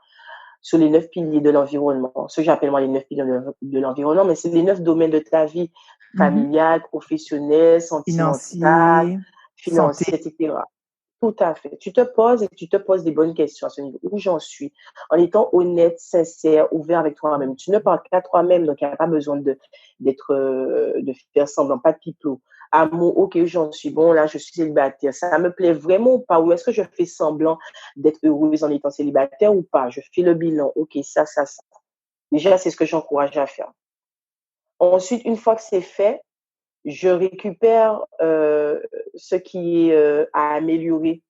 sur les 9 piliers de l'environnement. Ce que j'appelle moi les 9 piliers de l'environnement, mais c'est les 9 domaines de ta vie, familiale, professionnelle, sentimentale, financière, etc. Tout à fait. Tu te poses des bonnes questions à ce niveau. Où j'en suis? En étant honnête, sincère, ouvert avec toi-même. Tu ne parles qu'à toi-même, donc il n'y a pas besoin de faire semblant, pas de pipeau. Amour, ok, j'en suis bon, là, je suis célibataire. Ça me plaît vraiment ou pas? Ou est-ce que je fais semblant d'être heureuse en étant célibataire ou pas? Je fais le bilan. Ok, ça. Déjà, c'est ce que j'encourage à faire. Ensuite, une fois que c'est fait, je récupère ce qui est à améliorer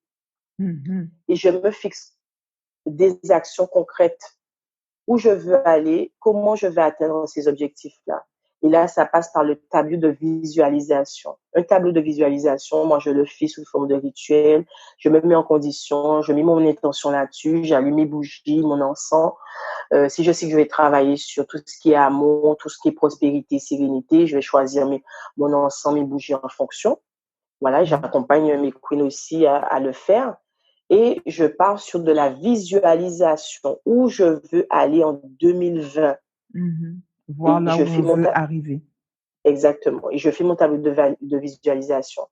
et je me fixe des actions concrètes. Où je veux aller, comment je vais atteindre ces objectifs-là. Et là, ça passe par le tableau de visualisation. Un tableau de visualisation, moi, je le fais sous forme de rituel. Je me mets en condition, je mets mon intention là-dessus, j'allume mes bougies, mon encens. Si je sais que je vais travailler sur tout ce qui est amour, tout ce qui est prospérité, sérénité, je vais choisir mon encens, mes bougies en fonction. Voilà, j'accompagne mes queens aussi à le faire. Et je pars sur de la visualisation où je veux aller en 2020. Voir là où on veut arriver. Exactement. Et je fais mon tableau de visualisation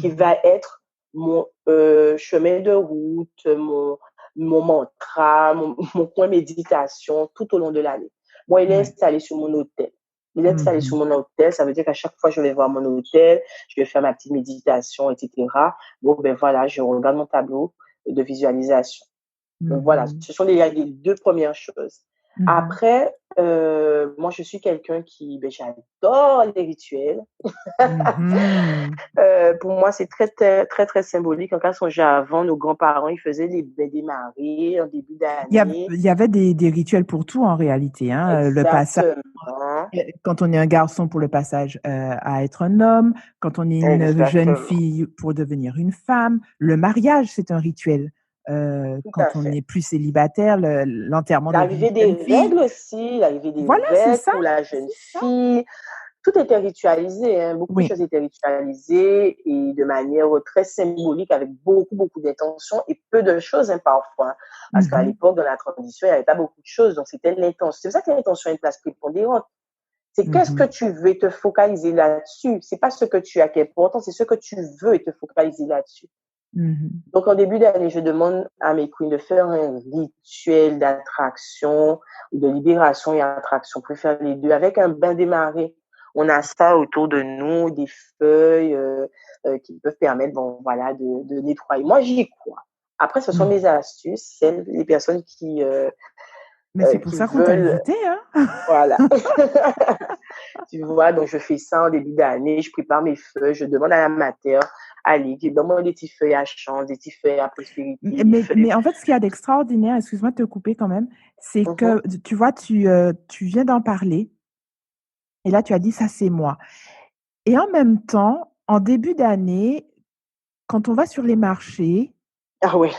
qui va être mon chemin de route, mon mantra, mon point méditation tout au long de l'année. Moi, il est installé sur mon hôtel. Ça veut dire qu'à chaque fois, je vais voir mon hôtel, je vais faire ma petite méditation, etc. Bon, ben voilà, je regarde mon tableau de visualisation. Donc voilà, ce sont les 2 premières choses. Après, moi, je suis quelqu'un j'adore les rituels. Pour moi, c'est très, très, très, très symbolique. En cas songeait avant, nos grands-parents, ils faisaient les bains des marées en début d'année. Il y avait des rituels pour tout en réalité. Le passage, quand on est un garçon pour le passage à être un homme, quand on est une jeune fille pour devenir une femme. Le mariage, c'est un rituel. Quand on n'est plus célibataire, l'enterrement de l'arrivée des règles aussi, l'arrivée des règles pour la jeune fille. Tout était ritualisé, beaucoup de choses étaient ritualisées et de manière très symbolique avec beaucoup, beaucoup d'intentions et peu de choses parfois. Parce qu'à l'époque, dans la tradition, il n'y avait pas beaucoup de choses, donc c'était l'intention. C'est pour ça que l'intention est une place prépondérante. C'est qu'est-ce que tu veux et te focaliser là-dessus. C'est pas ce que tu as qui est important, c'est ce que tu veux et te focaliser là-dessus. Donc, en début d'année, je demande à mes queens de faire un rituel d'attraction, de libération et attraction. On peut faire les deux avec un bain des marées. On a ça autour de nous, des feuilles qui peuvent permettre, de nettoyer. Moi, j'y crois. Après, ce sont mes astuces, les personnes qui mais c'est pour ça qu'on t'a invité, Voilà. Tu vois, donc je fais ça en début d'année, je prépare mes feuilles, je demande à l'amateur, allez, donne-moi des petits feuilles à chance, des petits feuilles à prospérité. Mais en fait, ce qu'il y a d'extraordinaire, excuse-moi de te couper quand même, c'est que, tu vois, tu viens d'en parler, et là, tu as dit, ça, c'est moi. Et en même temps, en début d'année, quand on va sur les marchés,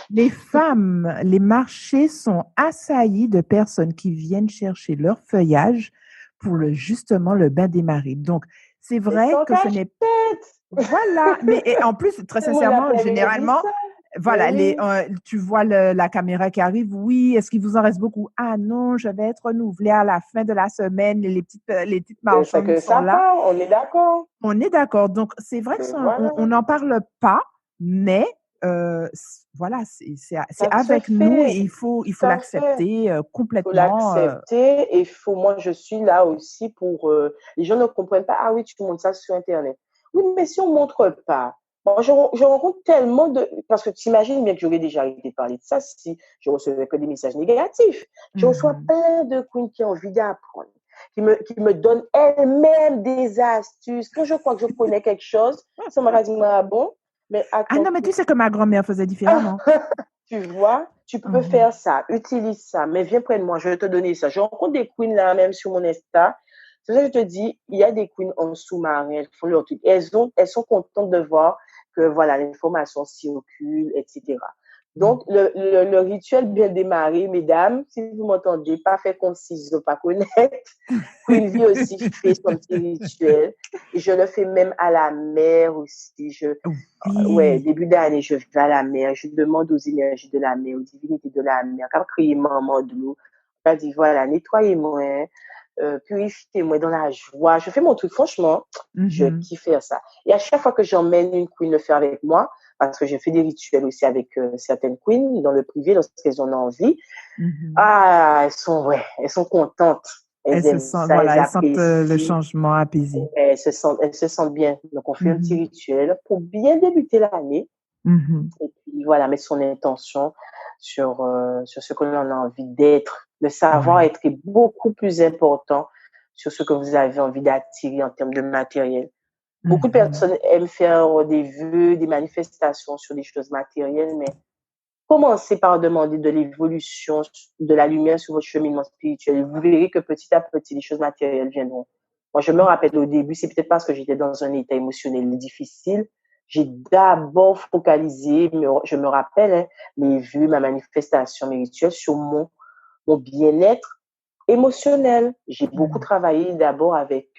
les femmes, les marchés sont assaillis de personnes qui viennent chercher leur feuillage pour justement le bain des marées. Donc, c'est vrai que ce n'est pas... Voilà, mais en plus, très sincèrement, Voilà, Oui. tu vois la caméra qui arrive. Oui, est-ce qu'il vous en reste beaucoup? Ah non, je vais être renouvelée à la fin de la semaine. Les petites C'est marchandes que sont ça là. part, on est d'accord. On est d'accord. Donc, c'est vrai que Et voilà, on n'en parle pas, mais voilà, c'est ça se avec nous et fait, il faut tout à fait. l'accepter Faut complètement. l'accepter et moi, je suis là aussi pour. Les gens ne comprennent pas. Ah oui, tu montres ça sur Internet. Oui, mais si on montre pas. Bon, je rencontre tellement de. Parce que tu imagines bien que j'aurais déjà arrêté de parler de ça si je recevais que des messages négatifs. Je reçois Mhm. plein de queens qui ont envie d'apprendre, qui me donnent elles-mêmes des astuces. Quand je crois que je connais quelque chose, ça m'a dit, ah bon, mais Ah attends, non, mais tu sais que ma grand-mère faisait différemment. tu vois, tu peux Mhm. faire ça, utilise ça, mais viens près de moi, je vais te donner ça. Je rencontre des queens là, même sur mon Insta. C'est ça que je te dis, il y a des queens en sous-marin, elles font leur truc. Elles sont contentes de voir que voilà, l'information circule, etc. Donc, le rituel bien démarré, mesdames, si vous m'entendez, pas fait concise, pas connaître. Queen V aussi fait son petit rituel. Et je le fais même à la mer aussi. Ouais, Oui. début d'année, je vais à la mer, je demande aux énergies de la mer, aux divinités de la mer, quand crier maman de l'eau, elle dit voilà, nettoyez-moi, purifiez-moi dans la joie. Je fais mon truc, franchement, je Mhm. kiffe faire ça. Et à chaque fois que j'emmène une queen le faire avec moi, parce que je fais des rituels aussi avec certaines queens dans le privé lorsqu'elles en ont envie, Mhm. ah, ouais, elles sont contentes. Elles Elles se aiment sentent, ça, elles voilà, elles sentent le apprécient. changement apaisé. Elles se sentent bien. Donc, on fait un petit Mhm. rituel pour bien débuter l'année. Mhm. Et puis, voilà, mettre son intention sur ce que l'on a envie d'être. Le Ouais. savoir-être est beaucoup plus important sur ce que vous avez envie d'attirer en termes de matériel. Beaucoup de Mhm. personnes aiment faire des vœux, des manifestations sur des choses matérielles, mais commencez par demander de l'évolution, de la lumière sur votre cheminement spirituel. Vous verrez que petit à petit, les choses matérielles viendront. Moi, je me rappelle au début, c'est peut-être parce que j'étais dans un état émotionnel difficile. J'ai d'abord focalisé, je me rappelle, hein, mes vues, ma manifestation, mes rituels sur mon bien-être émotionnel. J'ai beaucoup Mhm. travaillé d'abord avec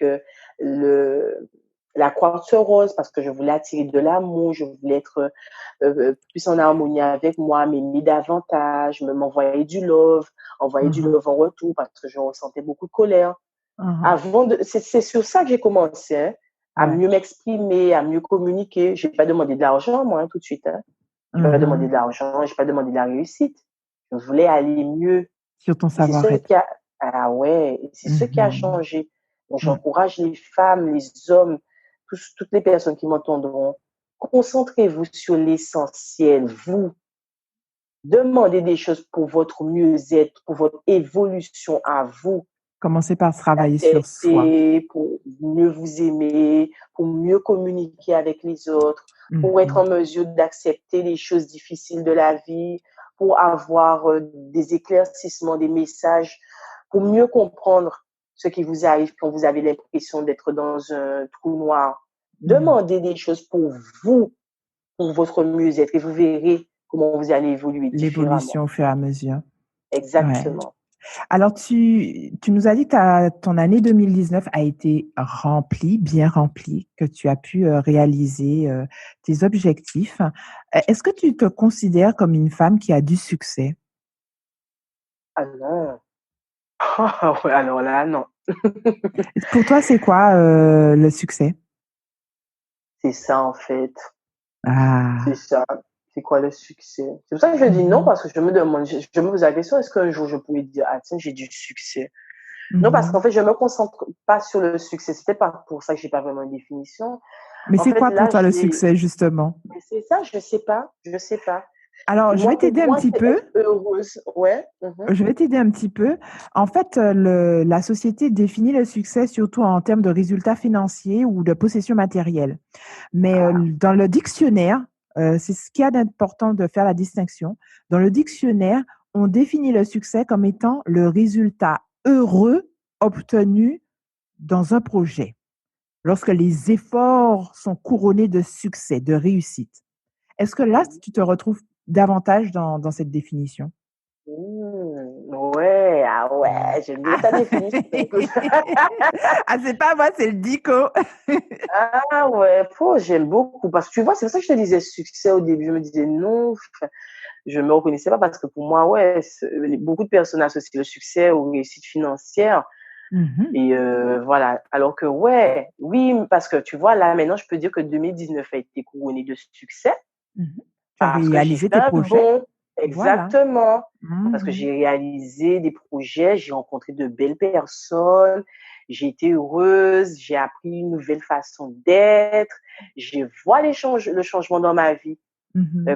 le, la quartz rose parce que je voulais attirer de l'amour, je voulais être plus en harmonie avec moi, m'aimer davantage, m'envoyer du love, envoyer du Mhm. love en retour parce que je ressentais beaucoup de colère. Mhm. C'est sur ça que j'ai commencé, hein, à Ouais. mieux m'exprimer, à mieux communiquer. J'ai pas demandé de l'argent, moi, hein, tout de suite. Hein. J'ai pas demandé Mhm. de l'argent, j'ai pas demandé de la réussite. Je voulais aller mieux. Sur ton Et c'est ce savoir-être. qui a, ah ouais, c'est ce qui a Mhm. changé. Donc, Mhm. j'encourage les femmes, les hommes, toutes les personnes qui m'entendront. Concentrez-vous sur l'essentiel. Vous demandez des choses pour votre mieux-être, pour votre évolution à vous. Commencer par travailler sur soi. D'accepter, pour mieux vous aimer, pour mieux communiquer avec les autres, pour être Mhm. en mesure d'accepter les choses difficiles de la vie, pour avoir des éclaircissements, des messages, pour mieux comprendre ce qui vous arrive quand vous avez l'impression d'être dans un trou noir. Mhm. Demandez des choses pour vous, pour votre mieux-être, et vous verrez comment vous allez évoluer différemment. L'évolution au fur et à mesure. Ouais. Exactement. Alors, tu nous as dit que ton année 2019 a été remplie, bien remplie, que tu as pu réaliser tes objectifs. Est-ce que tu te considères comme une femme qui a du succès? Ah non. Ah ouais, alors là, non. Pour toi, c'est quoi le succès? C'est ça, en fait. C'est Ah. ça. C'est quoi le succès? C'est pour ça que je dis non, Mhm. parce que je me demande, je me pose la question, est-ce qu'un jour je pourrais dire, ah tiens, j'ai du succès? Non, parce qu'en Mhm. fait, je me concentre pas sur le succès. C'était pas pour ça que j'ai pas vraiment une définition. Mais En c'est fait, quoi pour là, toi le succès, justement? c'est ça, je sais pas. Je sais pas. Alors, je vais Moi, pour t'aider un moi, petit c'est peu. être heureuse. Ouais. Je vais t'aider un petit peu. En fait, la société définit le succès surtout en termes de résultats financiers ou de possession matérielle. Mais Ah, dans le dictionnaire, c'est ce qu'il y a d'important de faire la distinction. Dans le dictionnaire, on définit le succès comme étant le résultat heureux obtenu dans un projet, lorsque les efforts sont couronnés de succès, de réussite. Est-ce que là, tu te retrouves davantage dans cette définition? ouais. Ah ouais, j'aime bien ta définition. Ah, c'est pas moi, c'est le dico. Ah ouais, j'aime beaucoup. Parce que tu vois, c'est pour ça que je te disais succès au début. Je me disais non, je me reconnaissais pas parce que pour moi, ouais, beaucoup de personnes associent le succès aux réussites financières. Et voilà. Alors que ouais, oui, parce que tu vois, là, maintenant, je peux dire que 2019 a été couronné de succès Tu as parce que j'ai réalisé fait tes un projets. bon, Voilà. exactement, parce que j'ai réalisé des projets, j'ai rencontré de belles personnes, j'ai été heureuse, j'ai appris une nouvelle façon d'être, je vois le changement dans ma vie.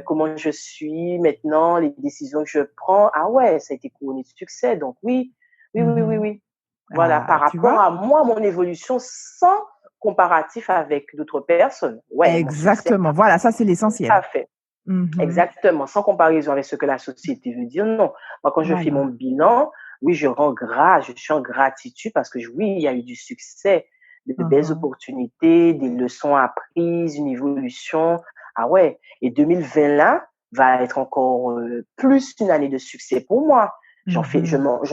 Comment je suis maintenant, les décisions que je prends. Ah ouais, ça a été couronné de succès. Donc oui, oui, oui, oui, oui. Voilà, Ah, par tu rapport vois? à moi, mon évolution sans comparatif avec d'autres personnes. Ouais, mon succès, Exactement. Voilà, ça, c'est tout l'essentiel. à fait. Exactement, sans comparaison avec ce que la société veut dire. Non, moi, quand je fais Voilà. mon bilan, oui, je rends grâce, je suis en gratitude parce que oui, il y a eu du succès, de belles opportunités, des leçons apprises, une évolution. Ah ouais, et 2020 là va être encore plus une année de succès pour moi. Je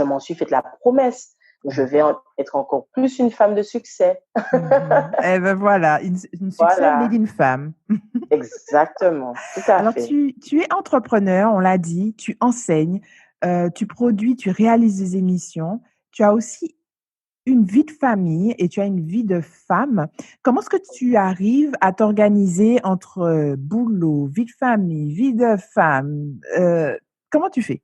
m'en suis fait la promesse. Je vais être encore plus une femme de succès. Eh ben voilà, une succès made Voilà, in femme. exactement, tout à Alors, fait. tu es entrepreneur, on l'a dit, tu enseignes, tu produis, tu réalises des émissions. Tu as aussi une vie de famille et tu as une vie de femme. Comment est-ce que tu arrives à t'organiser entre boulot, vie de famille, vie de femme? Comment tu fais?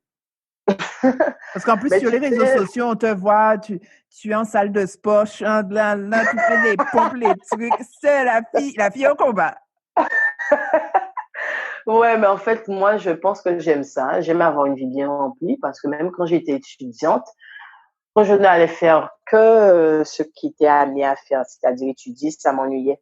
Parce qu'en plus, Mais sur tu les réseaux sais, sociaux, on te voit, tu es en salle de sport, chante, là, là, tu fais les pompes, les trucs. C'est la fille au combat. ouais, mais en fait, moi, je pense que j'aime ça. J'aime avoir une vie bien remplie parce que même quand j'étais étudiante, quand je n'allais faire que ce qui était amené à faire, c'est-à-dire étudier, ça m'ennuyait.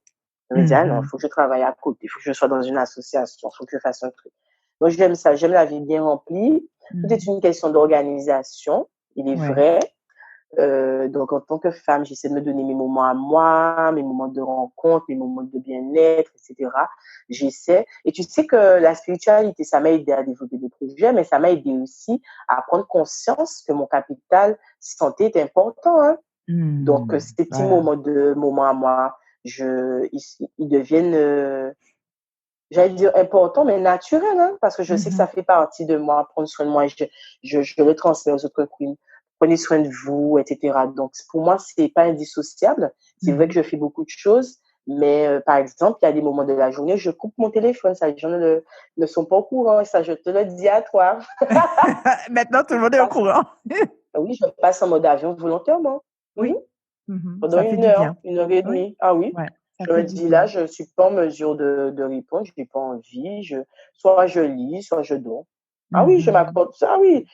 Je me disais, ah non, il faut que je travaille à côté, il faut que je sois dans une association, il faut que je fasse un truc. Donc, j'aime ça, j'aime la vie bien remplie. Tout est une question d'organisation, il est Ouais. vrai. Donc, en tant que femme, j'essaie de me donner mes moments à moi, mes moments de rencontre, mes moments de bien-être, etc. J'essaie. Et tu sais que la spiritualité, ça m'a aidé à développer des projets, mais ça m'a aidé aussi à prendre conscience que mon capital santé est important. Hein. Donc, ces petits Voilà. moments à moi, ils deviennent, j'allais dire importants, mais naturels, hein, parce que je sais que ça fait partie de moi, prendre soin de moi, et je le transmets aux autres queens. Prenez soin de vous, etc. Donc, pour moi, c'est pas indissociable. C'est vrai que je fais beaucoup de choses, mais par exemple, il y a des moments de la journée, je coupe mon téléphone. Ça, les gens ne sont pas au courant, et ça, je te le dis à toi. Maintenant, tout le monde Je est au passe, courant. oui, je passe en mode avion volontairement. Oui. Pendant Ça fait du bien. une heure et Oui. demie. Ah oui. Ouais, ça Je fait me du dis là, bien. je suis pas en mesure de répondre, je n'ai pas envie, soit je lis, soit je dors. Ah oui, je m'accorde ça. Ah oui.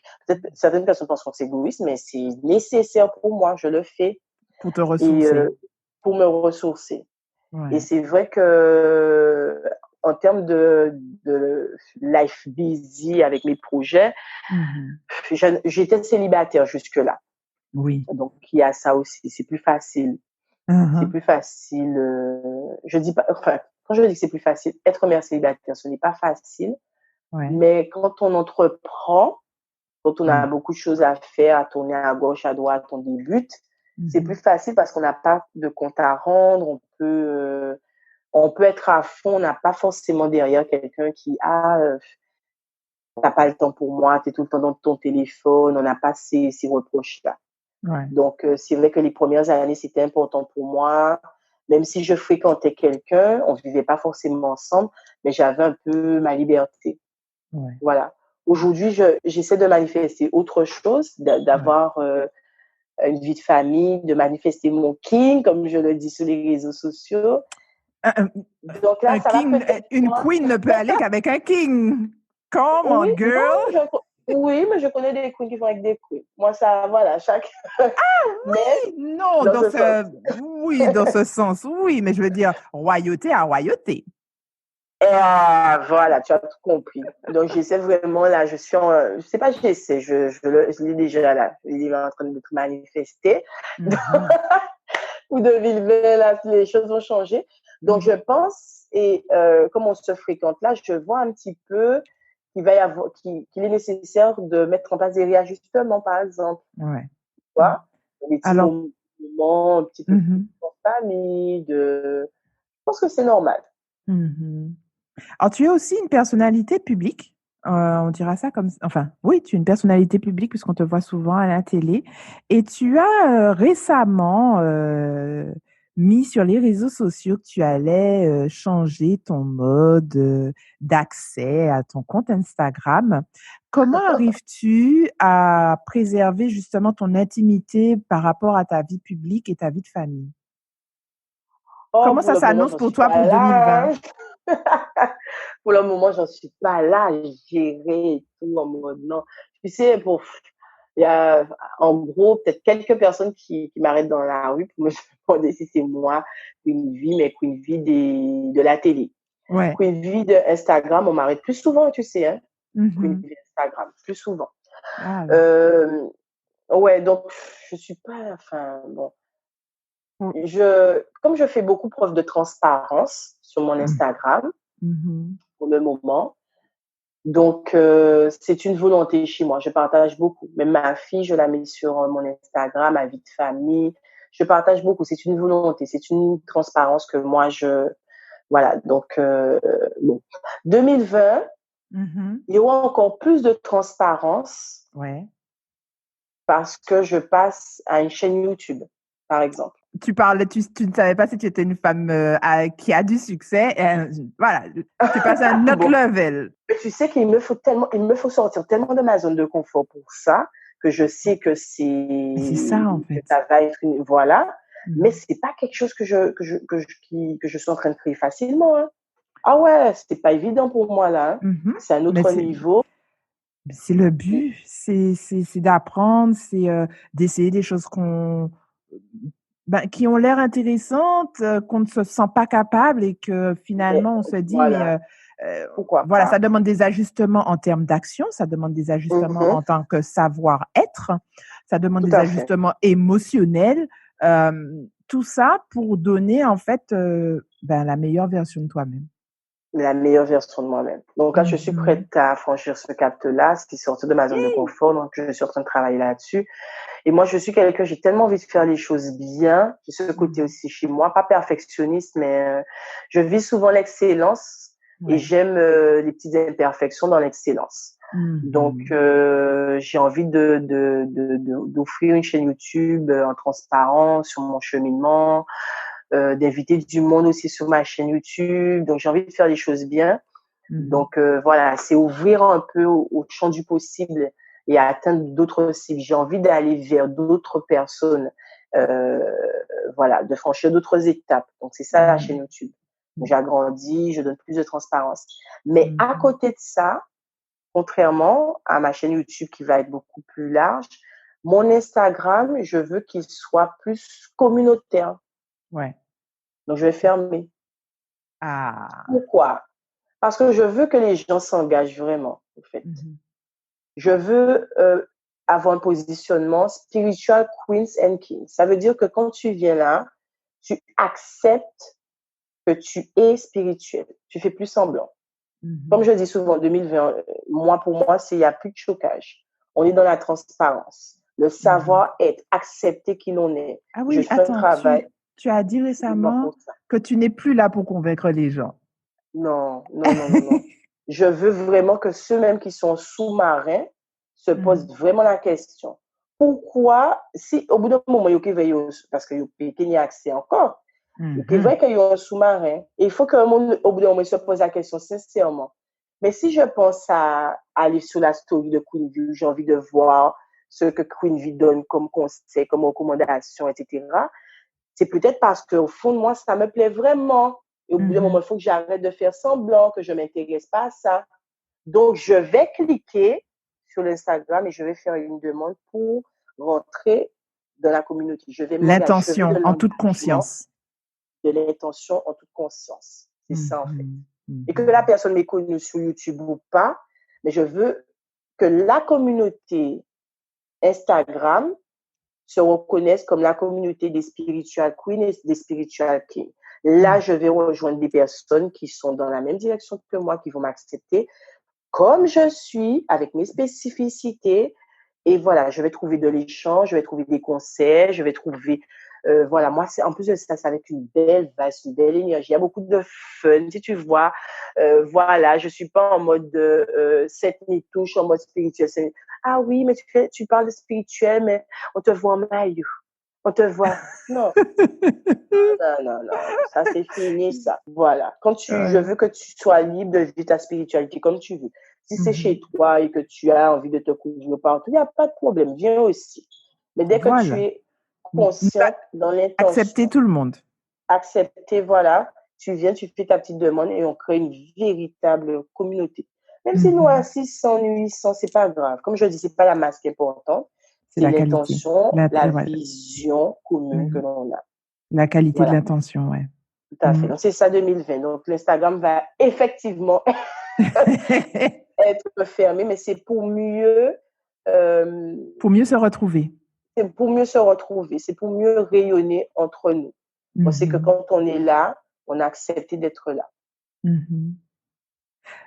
Certaines personnes pensent que c'est égoïste, mais c'est nécessaire pour moi, je le fais. Pour te Et ressourcer. pour me ressourcer. Et Ouais. c'est vrai que en termes de life busy avec mes projets, j'étais célibataire jusque-là. Oui. Donc, il y a ça aussi. C'est plus facile. C'est plus facile. Je dis pas, enfin, quand je dis que c'est plus facile, être mère célibataire, ce n'est pas facile. Ouais. Mais quand on entreprend, quand on a Oui. beaucoup de choses à faire, à tourner à gauche, à droite, on débute, c'est plus facile parce qu'on n'a pas de compte à rendre. On peut être à fond. On n'a pas forcément derrière quelqu'un qui t'as pas le temps pour moi, t'es tout le temps dans ton téléphone. On n'a pas ces reproches-là. Ouais. Donc, c'est vrai que les premières années, c'était important pour moi. Même si je fréquentais quelqu'un, on ne vivait pas forcément ensemble, mais j'avais un peu ma liberté. Ouais. Voilà. Aujourd'hui, j'essaie de manifester autre chose, Ouais. d'avoir une vie de famille, de manifester mon king, comme je le dis sur les réseaux sociaux. Un, Donc là, ça va peut-être une pas. queen ne peut aller qu'avec un king. Come on, Oui, non, girl. oui, mais je connais des queens qui vont avec des queens. Moi, ça, voilà, chaque. Mais Non, dans dans ce sens. oui, dans ce sens, oui, mais je veux dire, royauté à royauté. Ah, voilà, tu as tout compris. Donc, j'essaie vraiment, là, je sais pas, j'essaie, je l'ai déjà là, il est en train de tout manifester. Ou 2020, là, les choses vont changer. Donc, je pense, et comme on se fréquente là, je vois un petit peu qu'il va y avoir, qu'il est nécessaire de mettre en place des réajustements, par exemple. Ouais. Tu vois, des petits Alors, moments, un petit peu plus en famille, je pense que c'est normal. Alors, tu es aussi une personnalité publique. On dira ça comme… Enfin, oui, tu es une personnalité publique puisqu'on te voit souvent à la télé. Et tu as récemment mis sur les réseaux sociaux que tu allais changer ton mode d'accès à ton compte Instagram. Comment arrives-tu à préserver justement ton intimité par rapport à ta vie publique et ta vie de famille? Oh, Comment pour ça le moment, s'annonce j'en pour suis toi pas pour 2020? là. Pour le moment, j'en suis pas là à gérer et tout en mode non. Tu sais, il y a en gros peut-être quelques personnes qui m'arrêtent dans la rue pour me demander si c'est moi Queen V, mais Queen V de la télé. Ouais. Queen V de Instagram, on m'arrête plus souvent, tu sais, hein. Queen Mhm. V Instagram, plus souvent. Ah, Ouais, donc je suis pas, enfin bon. oui. Comme je fais beaucoup preuve de transparence sur mon Mm. Instagram Mhm. pour le moment, donc c'est une volonté chez moi. Je partage beaucoup. Même ma fille, je la mets sur mon Instagram, ma vie de famille. Je partage beaucoup. C'est une volonté, c'est une transparence que moi voilà. Donc bon, 2020, Mhm. il y aura encore plus de transparence Ouais. parce que je passe à une chaîne YouTube, par exemple. Tu ne savais pas si tu étais une femme qui a du succès. Voilà, tu passes à un autre Bon, level. tu sais il me faut sortir tellement de ma zone de confort pour ça, que je sais que C'est ça, en que fait. ça va être voilà. Mais Mhm. c'est pas quelque chose que je suis en train de créer facilement, hein. Ah ouais, c'est pas évident pour moi, là, hein. Mhm. C'est un Mais autre niveau. c'est le but, c'est d'apprendre, c'est d'essayer des choses qui ont l'air intéressantes, qu'on ne se sent pas capable et que Mais finalement on se dit, mais voilà, pourquoi voilà, ça pas? demande des ajustements en termes d'action, ça demande des ajustements Mmh. en tant que savoir-être, ça demande Tout des à fait. ajustements émotionnels, tout ça pour donner en fait la meilleure version de toi-même. La meilleure version de moi-même. Donc là, je suis Mhm. prête à franchir ce cap-là, c'est sortir de ma zone de confort, donc je suis en train de travailler là-dessus. Et moi, je suis quelqu'un, j'ai tellement envie de faire les choses bien. J'ai ce côté Mhm. aussi chez moi, pas perfectionniste, mais je vis souvent l'excellence et Ouais. j'aime les petites imperfections dans l'excellence. Donc, Mhm. j'ai envie d'offrir une chaîne YouTube en transparence sur mon cheminement, d'inviter du monde aussi sur ma chaîne YouTube. Donc, j'ai envie de faire les choses bien. Mhm. Donc voilà, c'est ouvrir un peu au champ du possible et à atteindre d'autres cibles. J'ai envie d'aller vers d'autres personnes, euh, voilà, de franchir d'autres étapes. Donc c'est ça la chaîne Mhm. YouTube. Donc, j'agrandis, je donne plus de transparence. Mais à Mhm. côté de ça, contrairement à ma chaîne YouTube qui va être beaucoup plus large, mon Instagram, je veux qu'il soit plus communautaire. Ouais. Donc je vais fermer. Ah. Pourquoi? Parce que je veux que les gens s'engagent vraiment, en fait. Mhm. Je veux avoir un positionnement spiritual queens and kings. Ça veut dire que quand tu viens là, tu acceptes que tu es spirituel. Tu fais plus semblant. Comme Mhm. je dis souvent, 2020, pour moi, il n'y a plus de chocage. On est dans la transparence. Le Mhm. savoir-être, accepter qui l'on est. Ah Je oui, fais un attends, travail tu as dit uniquement récemment pour ça. que tu n'es plus là pour convaincre les gens. Non, non, non, non, non. Je veux vraiment que ceux-mêmes qui sont sous-marins se posent Mhm. vraiment la question. Pourquoi, si au bout d'un moment, parce que il y a accès encore, il est Mhm. vrai qu'il y a un sous-marin, et il faut qu'au bout d'un moment, il se pose la question sincèrement. Mais si je pense à aller sur la story de Queen View, j'ai envie de voir ce que Queen View donne comme conseil, comme recommandation, etc. C'est peut-être parce qu'au fond de moi, ça me plaît vraiment. Et au bout d'un moment, Mhm. il faut que j'arrête de faire semblant que je ne m'intéresse pas à ça. Donc, je vais cliquer sur l'Instagram et je vais faire une demande pour rentrer dans la communauté. Je vais m'engager, je veux de L'intention, en toute l'engagement, conscience. de l'intention en toute conscience. C'est ça, en fait. Mhm. Et que la Mhm. personne m'ait connue sur YouTube ou pas, mais je veux que la communauté Instagram se reconnaissent comme la communauté des spiritual queens et des spiritual kings. Là, Mhm. je vais rejoindre des personnes qui sont dans la même direction que moi, qui vont m'accepter comme je suis, avec mes spécificités. Et voilà, je vais trouver de l'échange, je vais trouver des conseils, je vais trouver, voilà, moi, en plus de ça, c'est avec une belle vase, une belle énergie. Il y a beaucoup de fun, si tu vois. Voilà, je suis pas en mode cette mytho, je suis en mode spirituel. Ah oui, mais tu parles de spirituel, mais on te voit en maillot. On te voit. Non, non, ça c'est fini, ça. Voilà. Je veux que tu sois libre de vivre ta spiritualité comme tu veux. Si c'est chez toi et que tu as envie de te couvrir partout, il n'y a pas de problème, viens aussi. Mais dès que tu es consciente dans l'intention, accepter tout le monde. Accepter, voilà, tu viens, tu fais ta petite demande et on crée une véritable communauté. Même si nous, à 600, 800, c'est pas grave. Comme je dis, c'est pas la masse qui est importante, c'est l'intention, la vision commune que l'on a. La qualité de l'intention, ouais. Tout à fait. Donc, c'est ça 2020. Donc, l'Instagram va effectivement être fermé, mais c'est pour mieux... se retrouver. C'est pour mieux se retrouver. C'est pour mieux rayonner entre nous. On sait que quand on est là, on a accepté d'être là.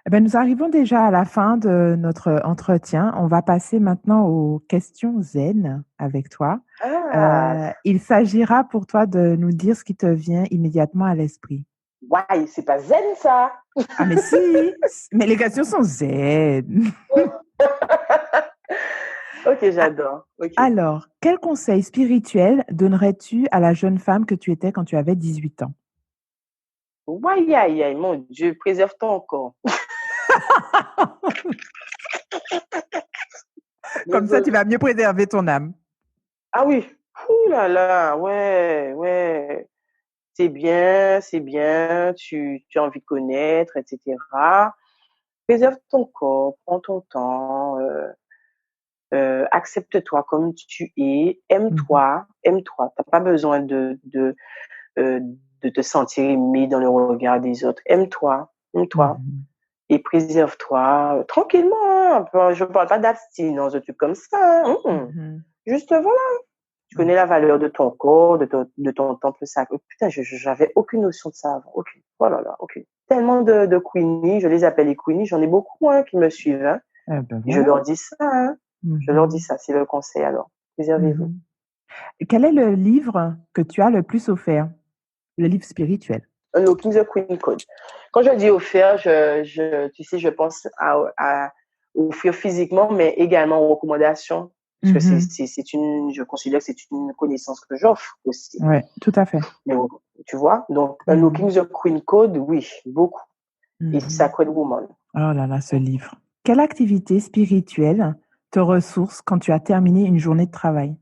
Eh ben, nous arrivons déjà à la fin de notre entretien. On va passer maintenant aux questions zen avec toi. Il s'agira pour toi de nous dire ce qui te vient immédiatement à l'esprit. Ouais, c'est pas zen ça. Ah mais si, mais les questions sont zen. Ok, j'adore. Okay. Alors, quel conseil spirituel donnerais-tu à la jeune femme que tu étais quand tu avais 18 ans? Aïe, mon Dieu, préserve ton corps. Comme ça, tu vas mieux préserver ton âme. Ah oui. Ouh là là, ouais. C'est bien, tu as envie de connaître, etc. Préserve ton corps, prends ton temps, accepte-toi comme tu es, aime-toi. T'as pas besoin de te sentir aimé dans le regard des autres. Aime-toi. Et préserve-toi tranquillement. Hein. Je ne parle pas d'abstinence, de trucs comme ça. Hein. Juste, voilà. Tu connais la valeur de ton corps, de ton temple sacré. Putain, j'avais aucune notion de ça avant. Aucune. Oh là là, aucune. Tellement de queenies, je les appelle les queenies. J'en ai beaucoup qui me suivent. Hein. Ben voilà. Je leur dis ça. Hein. Je leur dis ça, c'est le conseil alors. Préservez-vous. Quel est le livre que tu as le plus offert? Le livre spirituel. Unlocking the Queen Code. Quand je dis offert, tu sais, je pense à offrir physiquement, mais également aux recommandations. Parce que je considère que c'est une connaissance que j'offre aussi. Oui, tout à fait. Mais, tu vois, donc Unlocking the Queen Code, oui, beaucoup. Et Sacred Woman. Oh là là, ce livre. Quelle activité spirituelle te ressource quand tu as terminé une journée de travail?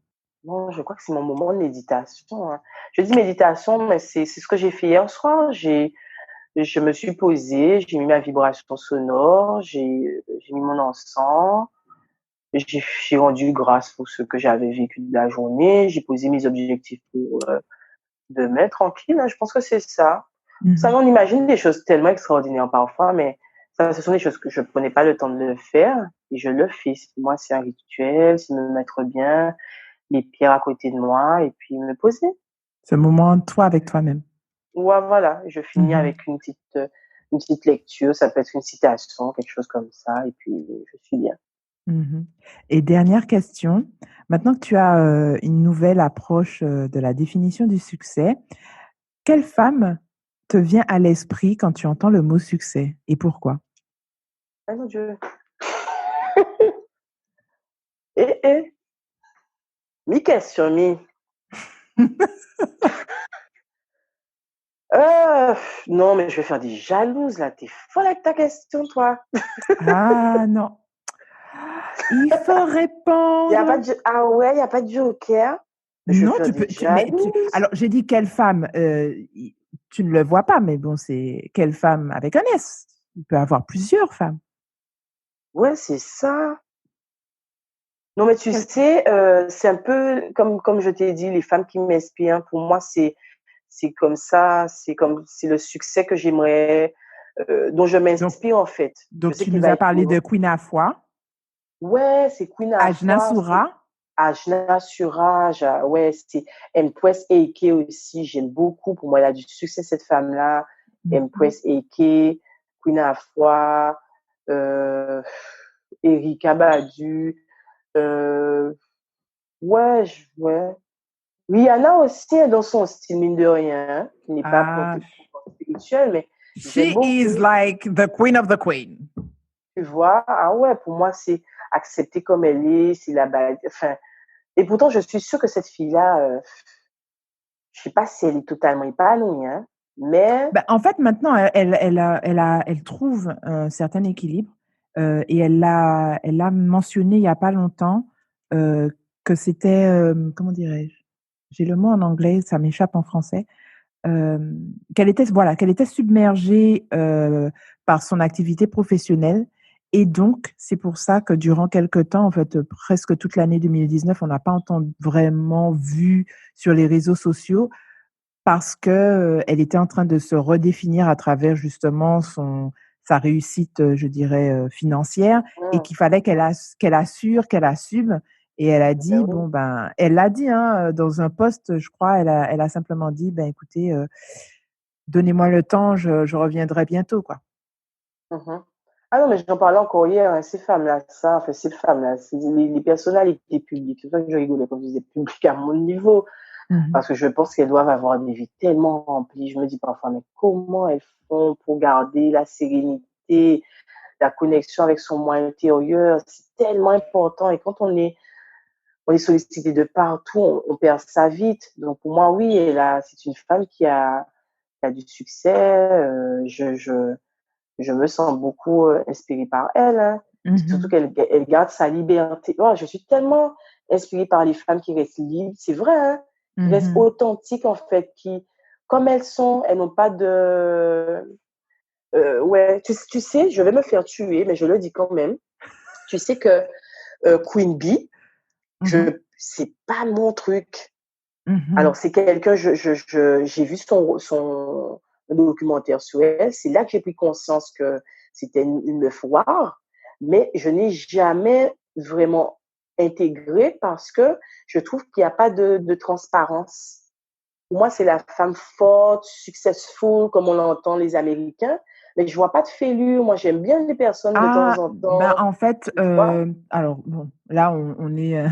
Non, je crois que c'est mon moment de méditation. Hein. Je dis méditation, mais c'est ce que j'ai fait hier soir. Je me suis posée, j'ai mis ma vibration sonore, j'ai mis mon encens, j'ai rendu grâce pour ce que j'avais vécu de la journée, j'ai posé mes objectifs pour demain, tranquille. Hein, je pense que c'est ça. Ça, on imagine des choses tellement extraordinaires parfois, mais ça, ce sont des choses que je ne prenais pas le temps de le faire et je le fais. Pour moi, c'est un rituel, c'est me mettre bien, les pierres à côté de moi et puis me poser. Ce moment, toi avec toi-même. Ouais, voilà, je finis avec une petite lecture, ça peut être une citation, quelque chose comme ça, et puis je suis bien. Et dernière question, maintenant que tu as une nouvelle approche de la définition du succès, quelle femme te vient à l'esprit quand tu entends le mot succès et pourquoi? Ah mon Dieu. Mi question, mi. Non, mais je vais faire des jalouses, là. T'es folle avec ta question, toi. Ah non. Il faut répondre. Ah ouais, il n'y a pas de joker. Non, tu peux. Alors, j'ai dit quelle femme. Tu ne le vois pas, mais bon, c'est quelle femme avec un S. Il peut y avoir plusieurs femmes. Ouais, c'est ça. Non, mais tu sais, c'est un peu comme je t'ai dit, les femmes qui m'inspirent. Pour moi, c'est comme ça, c'est le succès que j'aimerais, dont je m'inspire en fait. Donc tu nous as parlé de Queen Afua. Ouais, c'est Queen Afua. Ajna Sura. Ajna Sura, ouais, c'est Empress Eke aussi, j'aime beaucoup. Pour moi, elle a du succès cette femme-là. Empress Eke, Queen Afua, Erykah Badu, ouais, ouais. Rihanna aussi est dans son style, mine de rien, qui n'est pas spirituel, mais j'aime She beaucoup. is like the queen of the queen. Tu vois, ah ouais, pour moi, c'est accepter comme elle est, c'est la base. Enfin, et pourtant, je suis sûre que cette fille-là, je sais pas si elle est totalement épanouie, hein, mais... En fait, maintenant, elle trouve un certain équilibre et elle l'a mentionné il y a pas longtemps que c'était, comment dirais-je? J'ai le mot en anglais, ça m'échappe en français. Qu'elle était submergée par son activité professionnelle et donc c'est pour ça que durant quelque temps, en fait, presque toute l'année 2019, on n'a pas vraiment vu sur les réseaux sociaux parce que elle était en train de se redéfinir à travers justement sa réussite, je dirais, financière et qu'il fallait qu'elle assure, qu'elle assume et elle a dit oui. elle l'a dit, hein, dans un post, je crois, elle a simplement dit: écoutez, donnez-moi le temps, je reviendrai bientôt, quoi». Ah non, mais j'en parlais encore hier, hein, ces femmes-là, ces femmes-là, c'est les personnalités publiques. C'est ça que je rigolais quand je disais public à mon niveau, parce que je pense qu'elles doivent avoir des vies tellement remplies. Je me dis parfois, mais comment elles font pour garder la sérénité, la connexion avec son moi intérieur? C'est tellement important. Et quand on est sollicité de partout, on perd ça vite. Donc pour moi, oui, c'est une femme qui a du succès. Je me sens beaucoup inspirée par elle, hein. Surtout qu'elle garde sa liberté. Oh, je suis tellement inspirée par les femmes qui restent libres. C'est vrai, hein, qui restent authentiques, en fait, qui, comme elles sont, elles n'ont pas de... ouais, tu sais, je vais me faire tuer, mais je le dis quand même. Tu sais que Queen Bee, c'est pas mon truc. Alors, c'est quelqu'un, j'ai vu son documentaire sur elle. C'est là que j'ai pris conscience que c'était une meuf rare, mais je n'ai jamais vraiment intégré parce que je trouve qu'il n'y a pas de transparence. Pour moi, c'est la femme forte, successful, comme on l'entend les Américains, mais je vois pas de fêlure. Moi, j'aime bien les personnes de temps en temps. En fait, alors bon, là on est,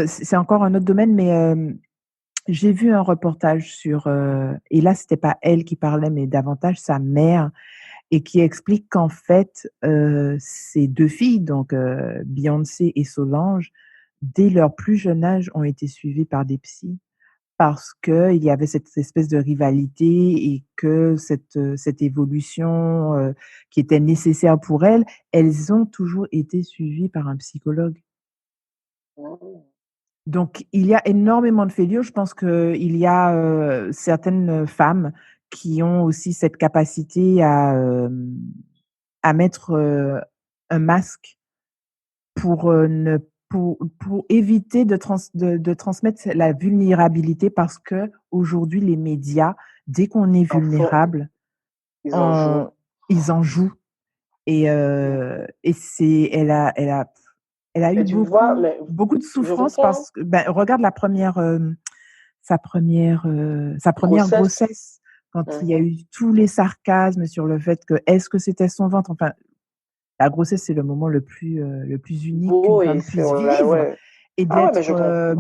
c'est encore un autre domaine, mais j'ai vu un reportage sur, et là c'était pas elle qui parlait, mais davantage sa mère, et qui explique qu'en fait, ces 2 filles, donc Beyoncé et Solange, dès leur plus jeune âge, ont été suivies par des psys. Parce qu'il y avait cette espèce de rivalité et que cette évolution, qui était nécessaire pour elles ont toujours été suivies par un psychologue. Donc il y a énormément de fêlures. Je pense qu'il y a, certaines femmes qui ont aussi cette capacité à mettre, un masque pour, ne pour éviter de transmettre la vulnérabilité parce qu'aujourd'hui les médias, dès qu'on est vulnérable, Ils en jouent. on ils en jouent et c'est elle a eu Mais tu vois, mais beaucoup de je souffrance comprends. parce que, regarde sa première Grossesse. grossesse, quand il y a eu tous les sarcasmes sur le fait que est-ce que c'était son ventre? Enfin, la grossesse, c'est le moment le plus unique qu'une Beau et femme c'est puisse vivre ouais. et Ah ouais, mais je d'être,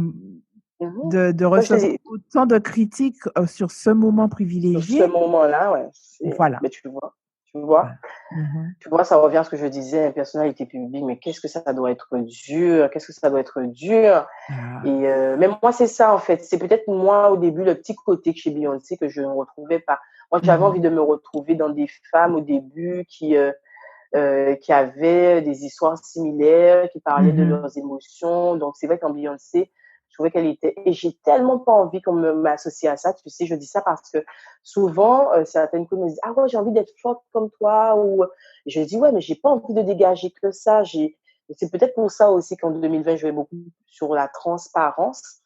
comprends. de Moi, je te recevoir dis, autant de critiques, sur ce moment sur ce privilégié. moment-là, ouais, Voilà. mais tu vois, Voilà. Mmh. tu vois, ça revient à ce que je disais, une personnalité publique, mais qu'est-ce que ça doit être dur, qu'est-ce que ça doit être dur. Ah. Et même moi, c'est ça, en fait. C'est peut-être moi, au début, le petit côté chez Beyoncé que je ne retrouvais pas. Moi, j'avais envie de me retrouver dans des femmes au début qui avaient des histoires similaires, qui parlaient de leurs émotions. Donc, c'est vrai qu'en Beyoncé, je trouvais qu'elle était... Et j'ai tellement pas envie qu'on m'associe à ça. Tu sais, je dis ça parce que souvent, certaines femmes me disent « Ah ouais, j'ai envie d'être forte comme toi. » Ou je dis « Ouais, mais j'ai pas envie de dégager que ça. » C'est peut-être pour ça aussi qu'en 2020, je vais beaucoup sur la transparence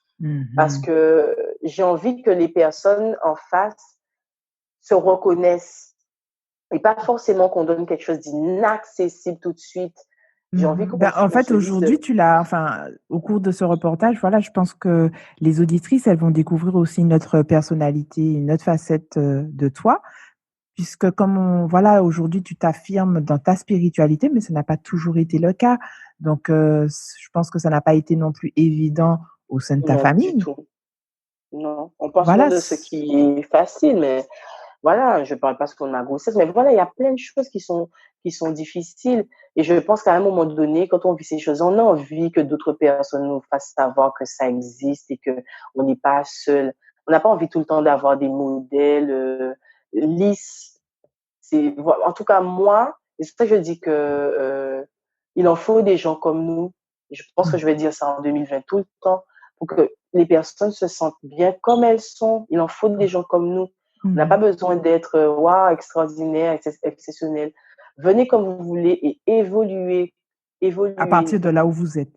parce que j'ai envie que les personnes en face se reconnaissent et pas forcément qu'on donne quelque chose d'inaccessible tout de suite. J'ai envie En qu'on fait, se dise, aujourd'hui, au cours de ce reportage, voilà, je pense que les auditrices, elles vont découvrir aussi une autre personnalité, une autre facette, de toi. puisque voilà, aujourd'hui, tu t'affirmes dans ta spiritualité, mais ça n'a pas toujours été le cas. Donc, je pense que ça n'a pas été non plus évident au sein de ta Non, du famille. tout. Non, on parle souvent Voilà. de ce qui est facile, mais voilà, je parle pas seulement de ma grossesse, mais voilà, il y a plein de choses qui sont difficiles. Et je pense qu'à un moment donné, quand on vit ces choses, on a envie que d'autres personnes nous fassent savoir que ça existe et que on n'est pas seul. On n'a pas envie tout le temps d'avoir des modèles lisses. En tout cas, moi, et c'est pour ça que je dis que il en faut des gens comme nous. Je pense que je vais dire ça en 2020 tout le temps pour que les personnes se sentent bien comme elles sont. Il en faut des gens comme nous. On n'a pas besoin d'être waouh, extraordinaire, exceptionnel. Venez comme vous voulez et évoluez. À Évoluez. partir de là où vous êtes.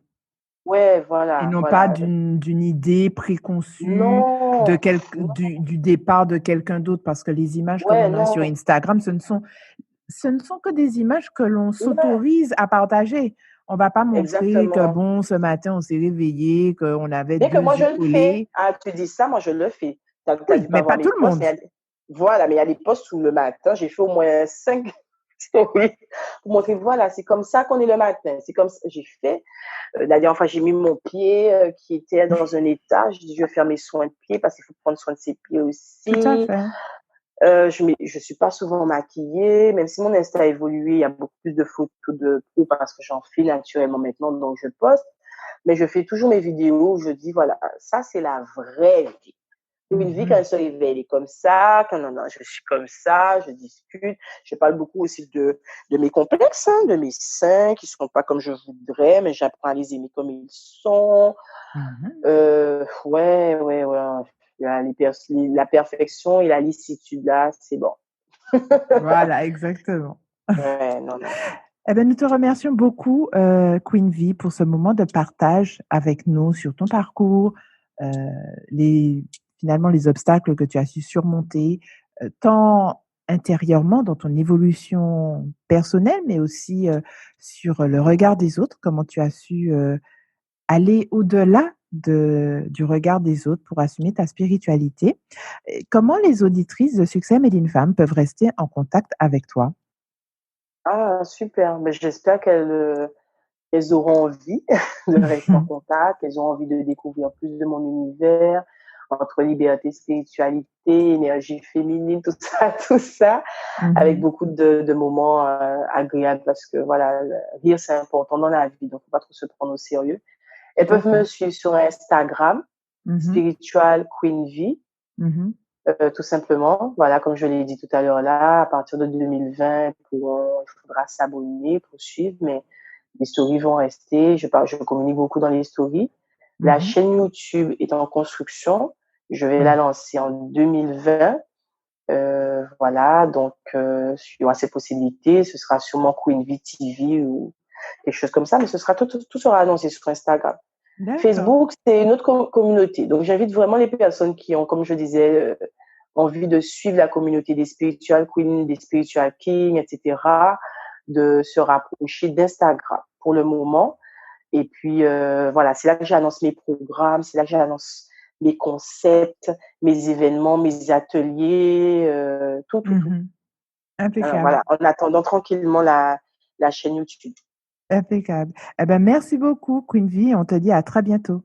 Ouais, Et voilà, non pas voilà. d'une idée préconçue Non, non, du départ de quelqu'un d'autre, parce que les images que ouais, l'on a sur non, Instagram, ce ne sont que des images que l'on ouais, s'autorise à partager. On va pas montrer que exactement. bon, ce matin, on s'est réveillé, qu'on avait Bien que 2 moi, je yeux le fais. collés. Ah, tu dis ça, moi, je le fais. Tu as Oui, dû pas mais voir pas mes tout le posts, monde. voilà, mais il y a des posts où le matin, j'ai fait au moins 5 stories pour montrer, voilà, c'est comme ça qu'on est le matin. C'est comme ça, j'ai fait. La dernière fois, j'ai mis mon pied qui était dans un état. Je dis, je vais faire mes soins de pied parce qu'il faut prendre soin de ses pieds Tout à aussi. fait. Je suis pas souvent maquillée, même si mon Insta a évolué, il y a beaucoup plus de photos de peau parce que j'en fais naturellement maintenant, donc je poste. Mais je fais toujours mes vidéos où je dis, voilà, ça, c'est la vraie vie. Une vie, quand Mhm. elle se réveille, elle est comme ça. Quand non, non, je suis comme ça, je discute. Je parle beaucoup aussi de mes complexes, hein, de mes seins qui ne sont pas comme je voudrais, mais j'apprends à les aimer comme ils sont. Mhm. Ouais, ouais, ouais. Il y a la perfection et la licitude là, c'est bon. Voilà, exactement. Ouais, non, non. Eh ben, nous te remercions beaucoup, Queen V, pour ce moment de partage avec nous sur ton parcours, euh, les, finalement les obstacles que tu as su surmonter, tant intérieurement dans ton évolution personnelle, mais aussi sur le regard des autres, comment tu as su aller au-delà du regard des autres pour assumer ta spiritualité. Et comment les auditrices de Succès Made in Femme peuvent rester en contact avec toi? Ah, super. Mais j'espère qu'elles auront envie de rester en contact, qu'elles ont envie de découvrir plus de mon univers, entre liberté, spiritualité, énergie féminine, tout ça, tout ça, avec Mhm. beaucoup de moments agréables parce que voilà, rire c'est important dans la vie, donc faut pas trop se prendre au sérieux. Elles Tout à peuvent me fait. suivre sur Instagram, Mhm. Spiritual Queen V, Mhm. tout simplement. Voilà, comme je l'ai dit tout à l'heure là, à partir de 2020, il faudra s'abonner pour suivre, mais les stories vont rester. Je communique beaucoup dans les stories. La Mhm. chaîne YouTube est en construction. Je vais la Mhm. lancer en 2020. Voilà, donc il y aura ces possibilités. Ce sera sûrement Queen V TV ou quelque chose comme ça, mais tout sera annoncé sur Instagram. D'accord. Facebook, c'est une autre communauté. Donc, j'invite vraiment les personnes qui ont, comme je disais, envie de suivre la communauté des spiritual queens, des spiritual kings, etc., de se rapprocher d'Instagram pour le moment. Et puis, voilà, c'est là que j'annonce mes programmes, c'est là que j'annonce mes concepts, mes événements, mes ateliers, tout, tout, tout. Mhm. Alors, Impeccable. voilà, en attendant tranquillement la chaîne YouTube. Impeccable. Eh ben, merci beaucoup, Queen V. On te dit à très bientôt.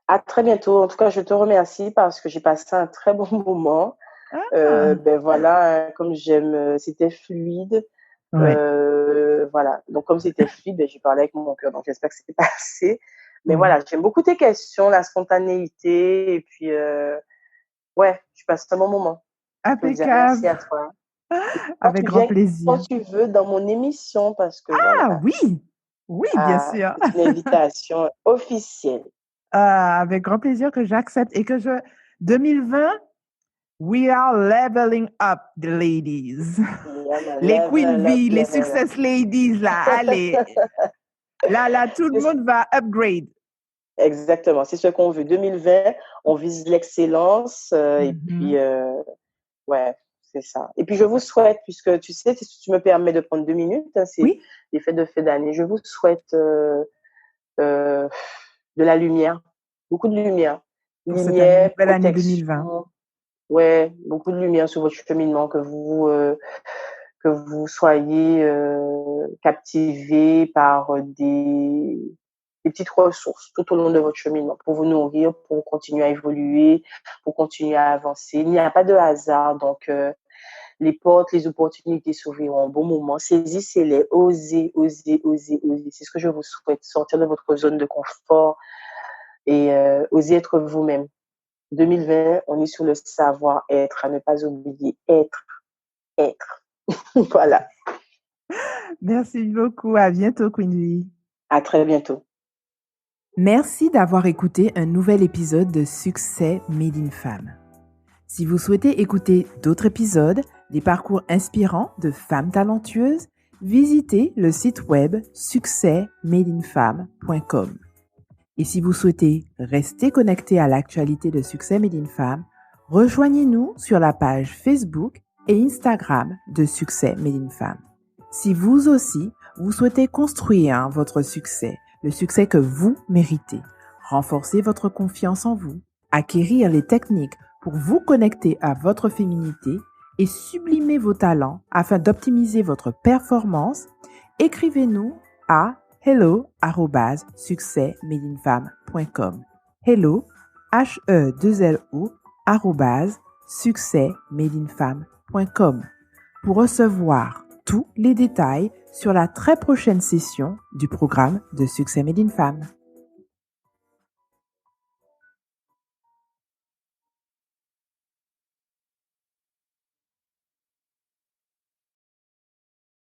À très bientôt. En tout cas, je te remercie parce que j'ai passé un très bon moment. Ah, Ben voilà, comme j'aime, c'était fluide. ouais. Voilà. Donc, comme c'était fluide, ben, j'ai parlé avec mon cœur. Donc, j'espère que c'était passé. Mais Oui. voilà, j'aime beaucoup tes questions, la spontanéité. Et puis, ouais, je passe un bon moment. Je peux dire merci Impeccable. à toi. Quand Avec tu grand viens, quand plaisir. tu veux, dans mon émission, parce que voilà, Ah oui. Oui, bien sûr. c'est une invitation officielle. Ah, avec grand plaisir que j'accepte et que 2020, we are leveling up the ladies. Yeah, man, Les Queen level up, V, les level up. Success Ladies, là, allez. Là, tout le monde va upgrade. Exactement, c'est ce qu'on veut. 2020, on vise l'excellence et puis, Mhm. ouais, c'est ça. Et puis, je vous souhaite, puisque tu sais, si tu me permets de prendre 2 minutes, hein, c'est Oui, les fêtes de fin d'année, je vous souhaite euh, de la lumière, beaucoup de lumière. pour cette Lumière, nouvelle année 2020. protection, ouais, beaucoup de lumière sur votre cheminement, que vous soyez captivé par des petites ressources tout au long de votre cheminement pour vous nourrir, pour continuer à évoluer, pour continuer à avancer. Il n'y a pas de hasard, donc les portes, les opportunités s'ouvriront au bon moment. Saisissez-les, osez, osez, osez, osez. C'est ce que je vous souhaite, sortir de votre zone de confort et osez être vous-même. 2020, on est sur le savoir-être, à ne pas oublier, être. Voilà. Merci beaucoup. À bientôt, Queen V. À très bientôt. Merci d'avoir écouté un nouvel épisode de Succès Made in Femme. Si vous souhaitez écouter d'autres épisodes, des parcours inspirants de femmes talentueuses, visitez le site web succèsmadeinfemme.com. Et si vous souhaitez rester connecté à l'actualité de Succès Made in Femme, rejoignez-nous sur la page Facebook et Instagram de Succès Made in Femme. Si vous aussi, vous souhaitez construire votre succès, le succès que vous méritez, renforcer votre confiance en vous, acquérir les techniques pour vous connecter à votre féminité et sublimer vos talents afin d'optimiser votre performance, écrivez-nous à hello@succèsmadeinfemme.com. Hello, HE2LO, @succèsmadeinfemme.com pour recevoir tous les détails sur la très prochaine session du programme de Succès Made in Femme.